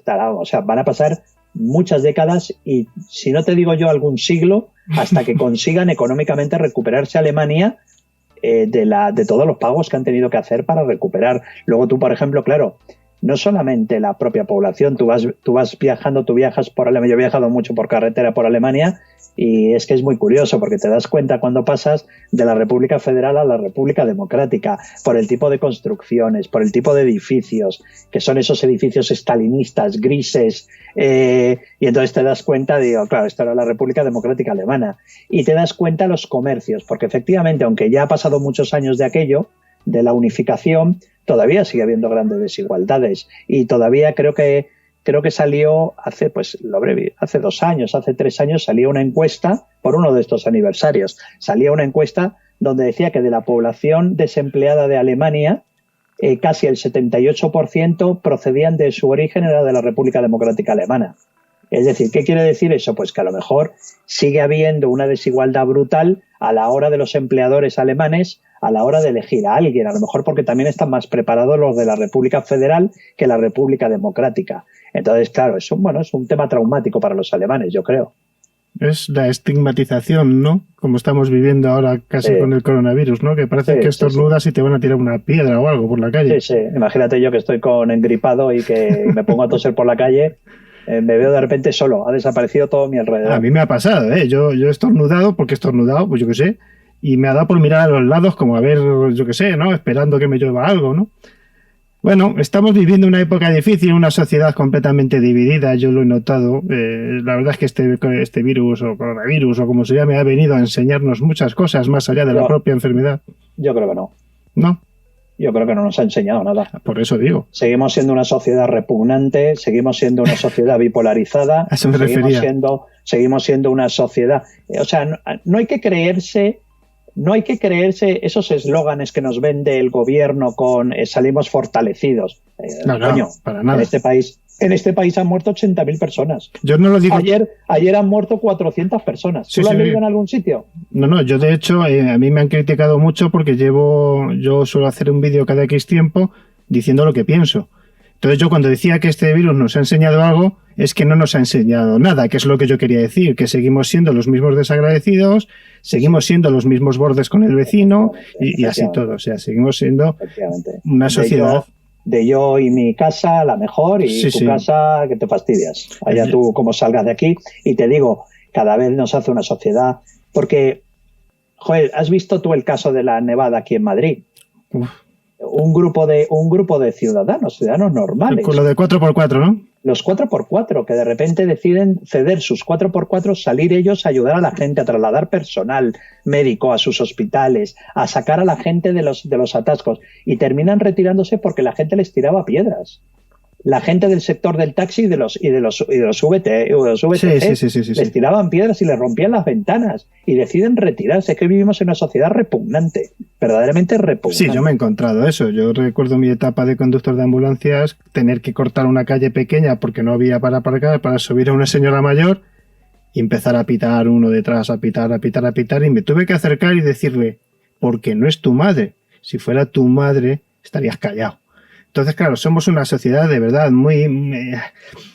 van a pasar muchas décadas y, si no te digo yo, algún siglo, hasta que consigan económicamente recuperarse Alemania de todos los pagos que han tenido que hacer para recuperar. Luego tú, por ejemplo, claro, no solamente la propia población, tú viajas por Alemania, yo he viajado mucho por carretera por Alemania y es que es muy curioso porque te das cuenta cuando pasas de la República Federal a la República Democrática, por el tipo de construcciones, por el tipo de edificios, que son esos edificios estalinistas, grises, y entonces te das cuenta, claro, esto era la República Democrática Alemana, y te das cuenta los comercios, porque efectivamente, aunque ya ha pasado muchos años de aquello, de la unificación, todavía sigue habiendo grandes desigualdades y todavía creo que salió hace 2 años, hace 3 años salió una encuesta por uno de estos aniversarios. Salía una encuesta donde decía que de la población desempleada de Alemania, casi el 78% procedían de su origen era de la República Democrática Alemana. Es decir, ¿qué quiere decir eso? Pues que a lo mejor sigue habiendo una desigualdad brutal a la hora de los empleadores alemanes a la hora de elegir a alguien, a lo mejor porque también están más preparados los de la República Federal que la República Democrática. Entonces, claro, es un tema traumático para los alemanes, yo creo. Es la estigmatización, ¿no? Como estamos viviendo ahora casi con el coronavirus, ¿no? Que parece que estornudas y te van a tirar una piedra o algo por la calle. Sí. Imagínate yo que estoy con engripado y que me pongo a toser por la calle, me veo de repente solo, ha desaparecido todo mi alrededor. A mí me ha pasado, ¿eh? Yo he estornudado, pues yo qué sé, y me ha dado por mirar a los lados como a ver, yo qué sé, ¿no? Esperando que me llueva algo, ¿no? Bueno, estamos viviendo una época difícil, una sociedad completamente dividida, yo lo he notado. La verdad es que este virus o coronavirus o como se llame ha venido a enseñarnos muchas cosas más allá de la propia enfermedad. Yo creo que no. ¿No? Yo creo que no nos ha enseñado nada. Por eso digo. Seguimos siendo una sociedad repugnante, seguimos siendo una sociedad bipolarizada. A eso me refería. Seguimos siendo una sociedad... O sea, no hay que creerse esos eslóganes que nos vende el gobierno con salimos fortalecidos. No, para nada. En este país han muerto 80.000 personas. Yo no lo digo. Ayer han muerto 400 personas. ¿Tú lo has leído en algún sitio? No, yo de hecho, a mí me han criticado mucho porque yo suelo hacer un vídeo cada X tiempo diciendo lo que pienso. Entonces yo cuando decía que este virus nos ha enseñado algo, es que no nos ha enseñado nada, que es lo que yo quería decir, que seguimos siendo los mismos desagradecidos, seguimos siendo los mismos bordes con el vecino y así todo. O sea, seguimos siendo una sociedad... De yo y mi casa la mejor y tu casa que te fastidias. Allá tú como salgas de aquí. Y te digo, cada vez nos hace una sociedad... Porque, joder, ¿has visto tú el caso de la nevada aquí en Madrid? Uf. Un grupo de ciudadanos normales. Con lo de 4x4, ¿no? Los 4x4, que de repente deciden ceder sus 4x4, salir ellos a ayudar a la gente, a trasladar personal médico a sus hospitales, a sacar a la gente de los atascos, y terminan retirándose porque la gente les tiraba piedras. La gente del sector del taxi y de los VTC les tiraban piedras y les rompían las ventanas y deciden retirarse. Es que vivimos en una sociedad repugnante, verdaderamente repugnante. Sí, yo me he encontrado eso. Yo recuerdo mi etapa de conductor de ambulancias, tener que cortar una calle pequeña porque no había para aparcar, para subir a una señora mayor y empezar a pitar uno detrás, a pitar, y me tuve que acercar y decirle, porque no es tu madre. Si fuera tu madre, estarías callado. Entonces, claro, somos una sociedad de verdad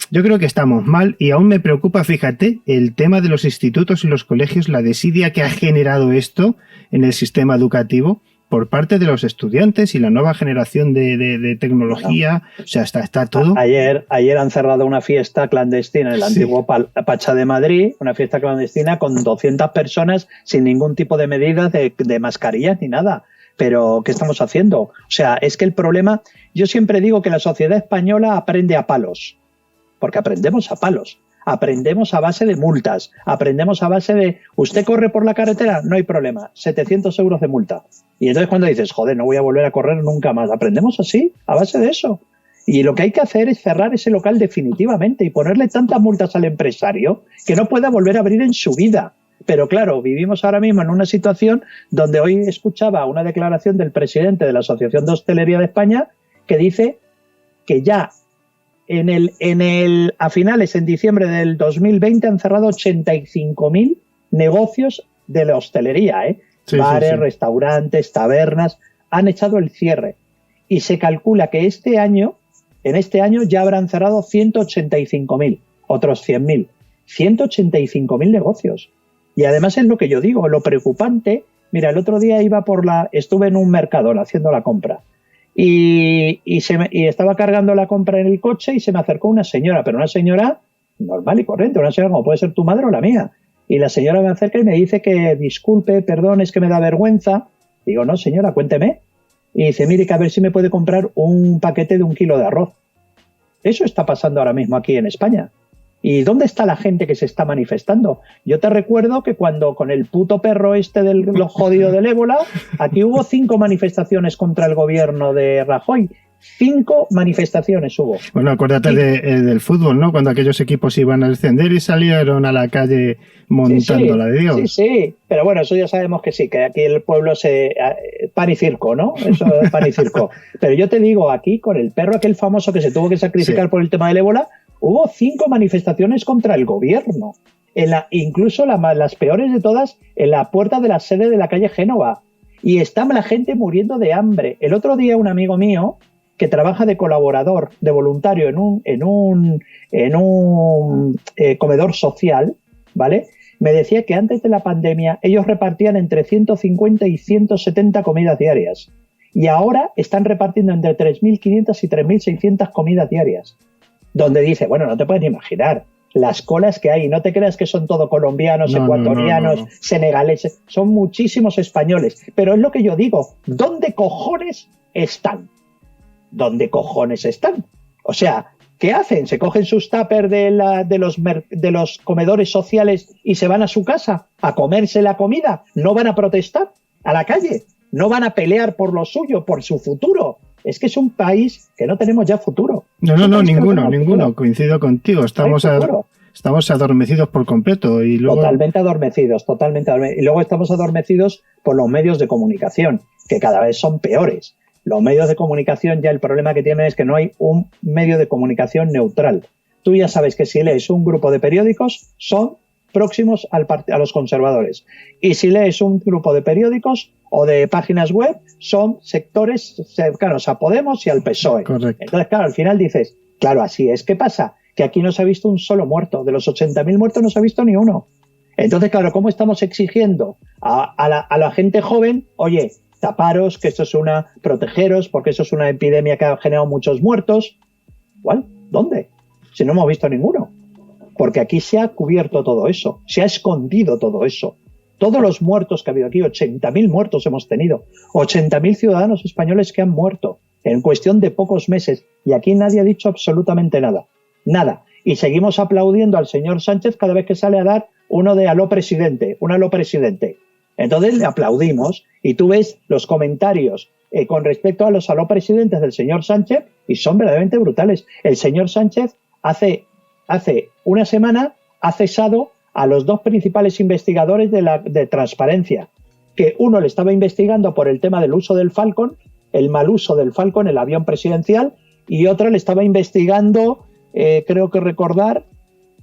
yo creo que estamos mal y aún me preocupa, fíjate, el tema de los institutos y los colegios, la desidia que ha generado esto en el sistema educativo por parte de los estudiantes y la nueva generación de tecnología. O sea, está todo... Ayer han cerrado una fiesta clandestina en el antiguo Pacha de Madrid, una fiesta clandestina con 200 personas sin ningún tipo de medidas de mascarillas ni nada. Pero, ¿qué estamos haciendo? O sea, es que el problema... Yo siempre digo que la sociedad española aprende a palos, porque aprendemos a palos. Aprendemos a base de multas, aprendemos a base de... ¿Usted corre por la carretera? No hay problema, 700 euros de multa. Y entonces cuando dices, joder, no voy a volver a correr nunca más, aprendemos así, a base de eso. Y lo que hay que hacer es cerrar ese local definitivamente y ponerle tantas multas al empresario que no pueda volver a abrir en su vida. Pero claro, vivimos ahora mismo en una situación donde hoy escuchaba una declaración del presidente de la Asociación de Hostelería de España que dice que ya a finales, en diciembre del 2020, han cerrado 85.000 negocios de la hostelería, bares, restaurantes, tabernas, han echado el cierre. Y se calcula que en este año ya habrán cerrado 185.000, otros 100.000. 185.000 negocios. Y además es lo que yo digo, lo preocupante. Mira, el otro día estuve en un Mercadona haciendo la compra y estaba cargando la compra en el coche y se me acercó una señora, pero una señora normal y corriente, una señora como puede ser tu madre o la mía. Y la señora me acerca y me dice que disculpe, perdón, es que me da vergüenza. Digo, no, señora, cuénteme. Y dice, mire, que a ver si me puede comprar un paquete de 1 kilo de arroz. Eso está pasando ahora mismo aquí en España. ¿Y dónde está la gente que se está manifestando? Yo te recuerdo que cuando con el puto perro lo jodido del ébola, aquí hubo 5 manifestaciones contra el gobierno de Rajoy. 5 manifestaciones hubo. Bueno, acuérdate del fútbol, ¿no? Cuando aquellos equipos iban a descender y salieron a la calle montando la de Dios. Sí, pero bueno, eso ya sabemos que sí, que aquí el pueblo pan y circo, ¿no? Eso es pan y circo. Pero yo te digo, aquí con el perro aquel famoso que se tuvo que sacrificar por el tema del ébola, hubo 5 manifestaciones contra el gobierno. Incluso las peores de todas en la puerta de la sede de la calle Génova. Y está la gente muriendo de hambre. El otro día un amigo mío que trabaja de colaborador, de voluntario en un comedor social, ¿vale? Me decía que antes de la pandemia ellos repartían entre 150 y 170 comidas diarias. Y ahora están repartiendo entre 3.500 y 3.600 comidas diarias. Donde dice, bueno, no te puedes ni imaginar las colas que hay. No te creas que son todo colombianos, ecuatorianos, senegaleses. Son muchísimos españoles. Pero es lo que yo digo, ¿dónde cojones están? ¿dónde cojones están? O sea, ¿qué hacen? ¿Se cogen sus tuppers de los comedores sociales y se van a su casa a comerse la comida? ¿No van a protestar a la calle? ¿No van a pelear por lo suyo, por su futuro? Es que es un país que no tenemos ya futuro. No, ninguno. Coincido contigo. Estamos adormecidos por completo. Y luego... Totalmente adormecidos. Y luego estamos adormecidos por los medios de comunicación, que cada vez son peores. Los medios de comunicación, ya el problema que tienen es que no hay un medio de comunicación neutral. Tú ya sabes que si lees un grupo de periódicos, son próximos a los conservadores. Y si lees un grupo de periódicos o de páginas web, son sectores cercanos a Podemos y al PSOE. Correcto. Entonces, claro, al final dices, claro, así es. ¿Qué pasa? Que aquí no se ha visto un solo muerto. De los 80.000 muertos no se ha visto ni uno. Entonces, claro, ¿cómo estamos exigiendo a la gente joven? Oye, taparos, que esto es protegeros, porque eso es una epidemia que ha generado muchos muertos. ¿Cuál? ¿Dónde? Si no hemos visto ninguno. Porque aquí se ha cubierto todo eso, se ha escondido todo eso. Todos los muertos que ha habido aquí, 80.000 muertos hemos tenido, 80.000 ciudadanos españoles que han muerto en cuestión de pocos meses, y aquí nadie ha dicho absolutamente nada. Nada. Y seguimos aplaudiendo al señor Sánchez cada vez que sale a dar uno de aló presidente, un aló presidente. Entonces le aplaudimos y tú ves los comentarios con respecto a los aló presidentes del señor Sánchez y son verdaderamente brutales. El señor Sánchez hace una semana ha cesado a los dos principales investigadores de transparencia, que uno le estaba investigando por el tema del uso del Falcon, el mal uso del Falcon, el avión presidencial, y otro le estaba investigando, creo que recordar,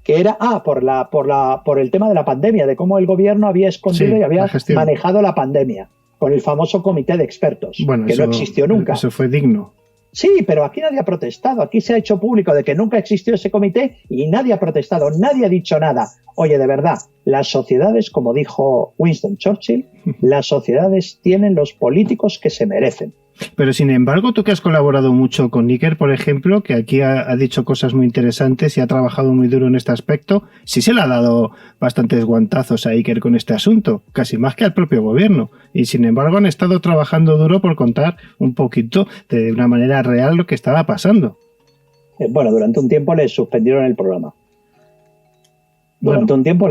que era por el tema de la pandemia, de cómo el gobierno había escondido y había manejado la pandemia, con el famoso comité de expertos, que no existió nunca. Eso fue digno. Sí, pero aquí nadie ha protestado. Aquí se ha hecho público de que nunca existió ese comité y nadie ha protestado, nadie ha dicho nada. Oye, de verdad, las sociedades, como dijo Winston Churchill, las sociedades tienen los políticos que se merecen. Pero sin embargo, tú que has colaborado mucho con Iker, por ejemplo, que aquí ha dicho cosas muy interesantes y ha trabajado muy duro en este aspecto, sí se le ha dado bastantes guantazos a Iker con este asunto, casi más que al propio gobierno. Y sin embargo han estado trabajando duro por contar un poquito de una manera real lo que estaba pasando. Bueno, durante un tiempo le suspendieron el programa. Durante un tiempo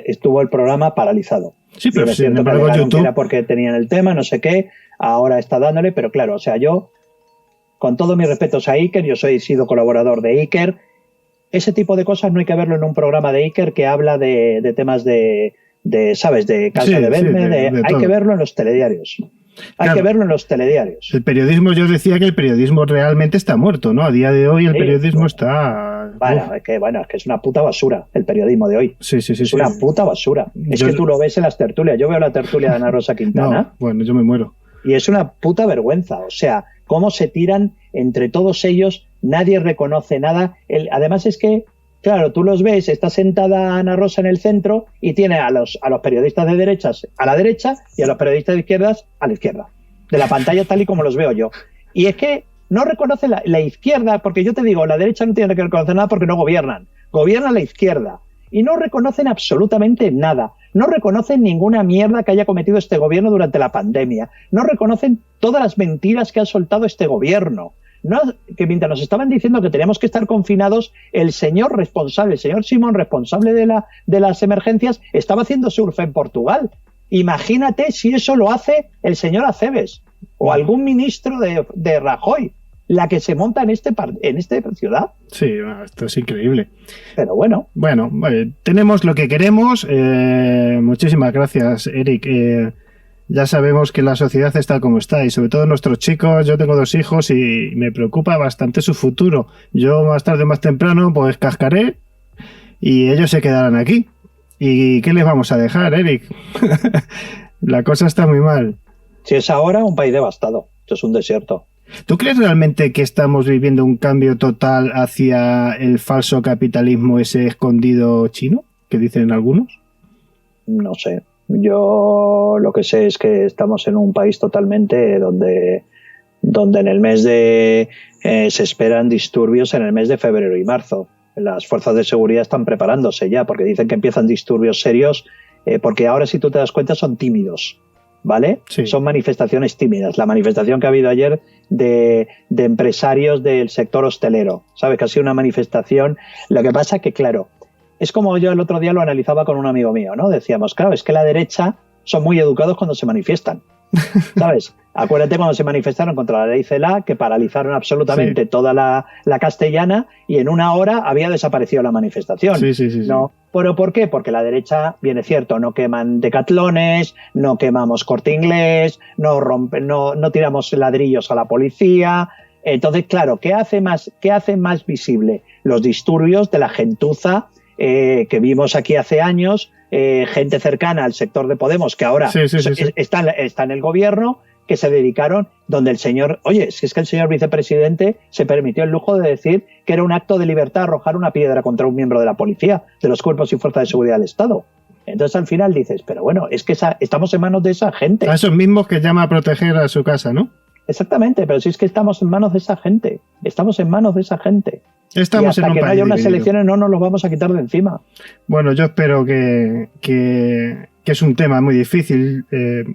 estuvo el programa paralizado. Sí, pero sin embargo YouTube... Era porque tenían el tema, no sé qué, ahora está dándole, pero claro, o sea, yo, con todos mis respetos a Iker, yo he sido colaborador de Iker, ese tipo de cosas no hay que verlo en un programa de Iker que habla de temas ¿sabes? De casa de verme, hay que verlo en los telediarios. Hay que verlo en los telediarios. El periodismo, yo decía que el periodismo realmente está muerto, ¿no? A día de hoy el periodismo está... Bueno, es que es una puta basura el periodismo de hoy. Sí. Es una puta basura. Es que tú lo ves en las tertulias. Yo veo la tertulia de Ana Rosa Quintana. No, bueno, yo me muero. Y es una puta vergüenza. O sea, cómo se tiran entre todos ellos, nadie reconoce nada. Además es que, claro, tú los ves, está sentada Ana Rosa en el centro y tiene a los periodistas de derechas a la derecha y a los periodistas de izquierdas a la izquierda. De la pantalla tal y como los veo yo. Y es que no reconoce la izquierda, porque yo te digo, la derecha no tiene que reconocer nada porque no gobiernan. Gobierna la izquierda. Y no reconocen absolutamente nada. No reconocen ninguna mierda que haya cometido este gobierno durante la pandemia. No reconocen todas las mentiras que ha soltado este gobierno. No, que mientras nos estaban diciendo que teníamos que estar confinados, el señor Simón, responsable de las emergencias, estaba haciendo surf en Portugal. Imagínate si eso lo hace el señor Acebes o algún ministro de Rajoy, la que se monta en esta ciudad. Sí, esto es increíble. Pero bueno. Bueno, tenemos lo que queremos. Muchísimas gracias, Eric. Ya sabemos que la sociedad está como está y sobre todo nuestros chicos. Yo tengo 2 hijos y me preocupa bastante su futuro. Yo más tarde o más temprano pues cascaré y ellos se quedarán aquí. ¿Y qué les vamos a dejar, Eric? La cosa está muy mal. Si es ahora, un país devastado. Esto es un desierto. ¿Tú crees realmente que estamos viviendo un cambio total hacia el falso capitalismo ese escondido chino, que dicen algunos? No sé. Yo lo que sé es que estamos en un país totalmente donde en el mes de... se esperan disturbios en el mes de febrero y marzo. Las fuerzas de seguridad están preparándose ya, porque dicen que empiezan disturbios serios, porque ahora, si tú te das cuenta, son tímidos. ¿vale? Sí. Son manifestaciones tímidas. La manifestación que ha habido ayer de empresarios del sector hostelero, ¿sabes? Que ha sido una manifestación. Lo que pasa que, claro, es como yo el otro día lo analizaba con un amigo mío, ¿no? Decíamos, claro, es que la derecha son muy educados cuando se manifiestan, ¿sabes? Acuérdate cuando se manifestaron contra la ley CELA, que paralizaron absolutamente toda la Castellana y en una hora había desaparecido la manifestación. Sí. ¿No? ¿Pero por qué? Porque la derecha, bien es cierto, no queman decatlones, no quemamos Corte Inglés, no tiramos ladrillos a la policía. Entonces, claro, ¿qué hace más visible? Los disturbios de la gentuza que vimos aquí hace años, gente cercana al sector de Podemos, que ahora está en el gobierno, que se dedicaron, donde el señor, oye, si es que el señor vicepresidente se permitió el lujo de decir que era un acto de libertad arrojar una piedra contra un miembro de la policía, de los cuerpos y fuerzas de seguridad del Estado. Entonces al final dices, pero bueno, es que estamos en manos de esa gente. A esos mismos que llama a proteger a su casa, ¿no? Exactamente, pero si es que estamos en manos de esa gente. Estamos en manos de esa gente. Estamos y hasta en un que no país haya unas dividido. elecciones no nos los vamos a quitar de encima. Bueno, yo espero que es un tema muy difícil.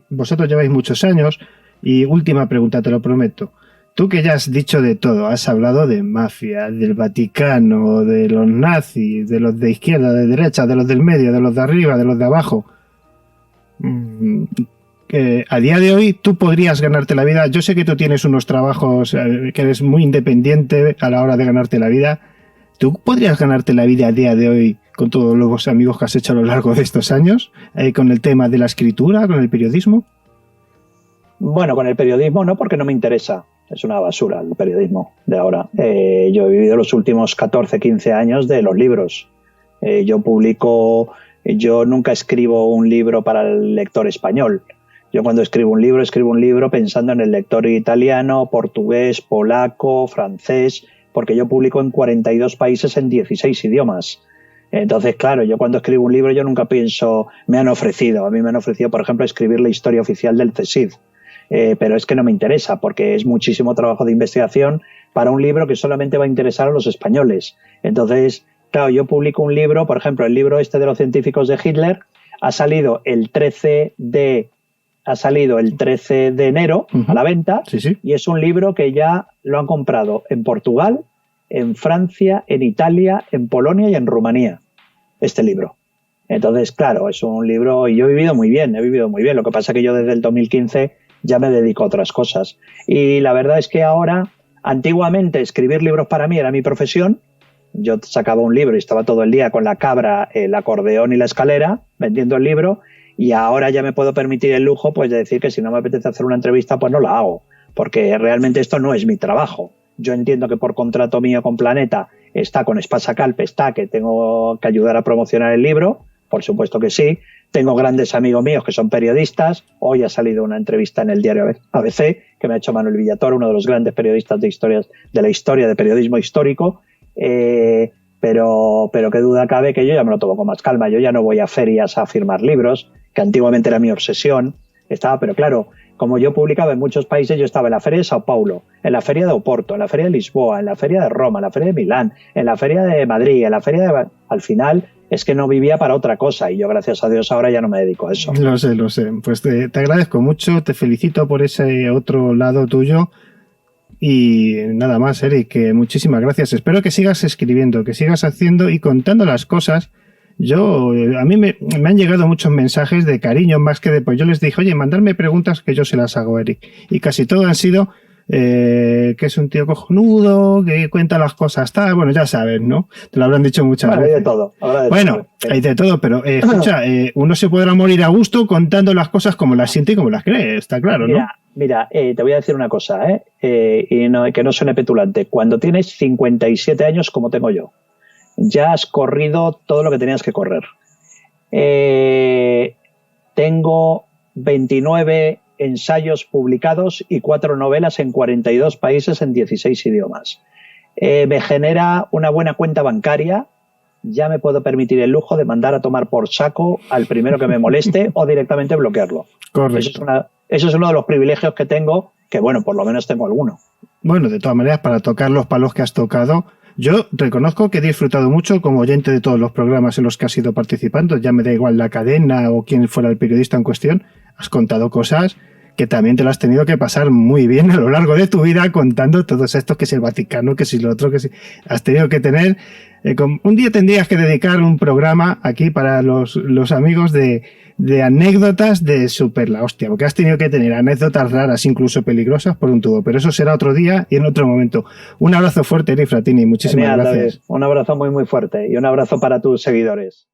Vosotros lleváis muchos años. Y última pregunta, te lo prometo. Tú que ya has dicho de todo, has hablado de mafia, del Vaticano, de los nazis, de los de izquierda, de derecha, de los del medio, de los de arriba, de los de abajo. A día de hoy tú podrías ganarte la vida. Yo sé que tú tienes unos trabajos, que eres muy independiente a la hora de ganarte la vida. ¿Tú podrías ganarte la vida a día de hoy con todos los amigos que has hecho a lo largo de estos años? Con el tema de la escritura, con el periodismo. Bueno, con el periodismo no, porque no me interesa. Es una basura el periodismo de ahora. Yo he vivido los últimos 14, 15 años de los libros. Yo nunca escribo un libro para el lector español. Yo cuando escribo un libro pensando en el lector italiano, portugués, polaco, francés, porque yo publico en 42 países en 16 idiomas. Entonces, claro, yo cuando escribo un libro yo nunca pienso, a mí me han ofrecido, por ejemplo, escribir la historia oficial del CSIC. Pero es que no me interesa porque es muchísimo trabajo de investigación para un libro que solamente va a interesar a los españoles. Entonces, claro, yo publico un libro, por ejemplo, el libro este de los científicos de Hitler ha salido el 13 de enero a la venta. Sí. Y es un libro que ya lo han comprado en Portugal, en Francia, en Italia, en Polonia y en Rumanía, este libro. Entonces, claro, es un libro y yo he vivido muy bien. Lo que pasa es que yo desde el 2015 ya me dedico a otras cosas. Y la verdad es que ahora, antiguamente escribir libros para mí era mi profesión. Yo sacaba un libro y estaba todo el día con la cabra, el acordeón y la escalera vendiendo el libro. Y ahora ya me puedo permitir el lujo pues de decir que si no me apetece hacer una entrevista, pues no la hago. Porque realmente esto no es mi trabajo. Yo entiendo que por contrato mío con Planeta está con Espasa Calpe, está que tengo que ayudar a promocionar el libro. Por supuesto que sí. Tengo grandes amigos míos que son periodistas. Hoy ha salido una entrevista en el diario ABC que me ha hecho Manuel Villator, uno de los grandes periodistas de la historia de periodismo histórico. Pero qué duda cabe que yo ya me lo tomo con más calma. Yo ya no voy a ferias a firmar libros, que antiguamente era mi obsesión. Pero claro, como yo publicaba en muchos países, yo estaba en la Feria de Sao Paulo, en la Feria de Oporto, en la Feria de Lisboa, en la Feria de Roma, en la Feria de Milán, en la Feria de Madrid, en la Feria de... Al final es que no vivía para otra cosa y yo, gracias a Dios, ahora ya no me dedico a eso. Lo sé. Pues te agradezco mucho, te felicito por ese otro lado tuyo y nada más, Eric, que muchísimas gracias. Espero que sigas escribiendo, que sigas haciendo y contando las cosas. A mí me han llegado muchos mensajes de cariño más que de... Pues yo les dije, oye, mandarme preguntas que yo se las hago, Eric. Y casi todo han sido... que es un tío cojonudo, que cuenta las cosas, bueno, ya sabes, ¿no? Te lo habrán dicho muchas veces. Hay de todo. Hay de todo, pero escucha, uno se podrá morir a gusto contando las cosas como las siente y como las cree, está claro, ¿no? Mira, te voy a decir una cosa, y que no suene petulante. Cuando tienes 57 años, como tengo yo, ya has corrido todo lo que tenías que correr. Tengo 29 ensayos publicados y 4 novelas en 42 países en 16 idiomas. Me genera una buena cuenta bancaria. Ya me puedo permitir el lujo de mandar a tomar por saco al primero que me moleste o directamente bloquearlo. Correcto. Eso es uno de los privilegios que tengo, que bueno, por lo menos tengo alguno. Bueno, de todas maneras, para tocar los palos que has tocado, Yo reconozco que he disfrutado mucho como oyente de todos los programas en los que has ido participando, ya me da igual la cadena o quién fuera el periodista en cuestión, has contado cosas que también te lo has tenido que pasar muy bien a lo largo de tu vida contando todos estos, que si el Vaticano, que si lo otro, que si... Has tenido que tener... un día tendrías que dedicar un programa aquí para los amigos de anécdotas de super la hostia, porque has tenido que tener anécdotas raras, incluso peligrosas, por un tubo. Pero eso será otro día y en otro momento. Un abrazo fuerte, Eric Frattini. Muchísimas Genial, gracias. David. Un abrazo muy, muy fuerte y un abrazo para tus seguidores.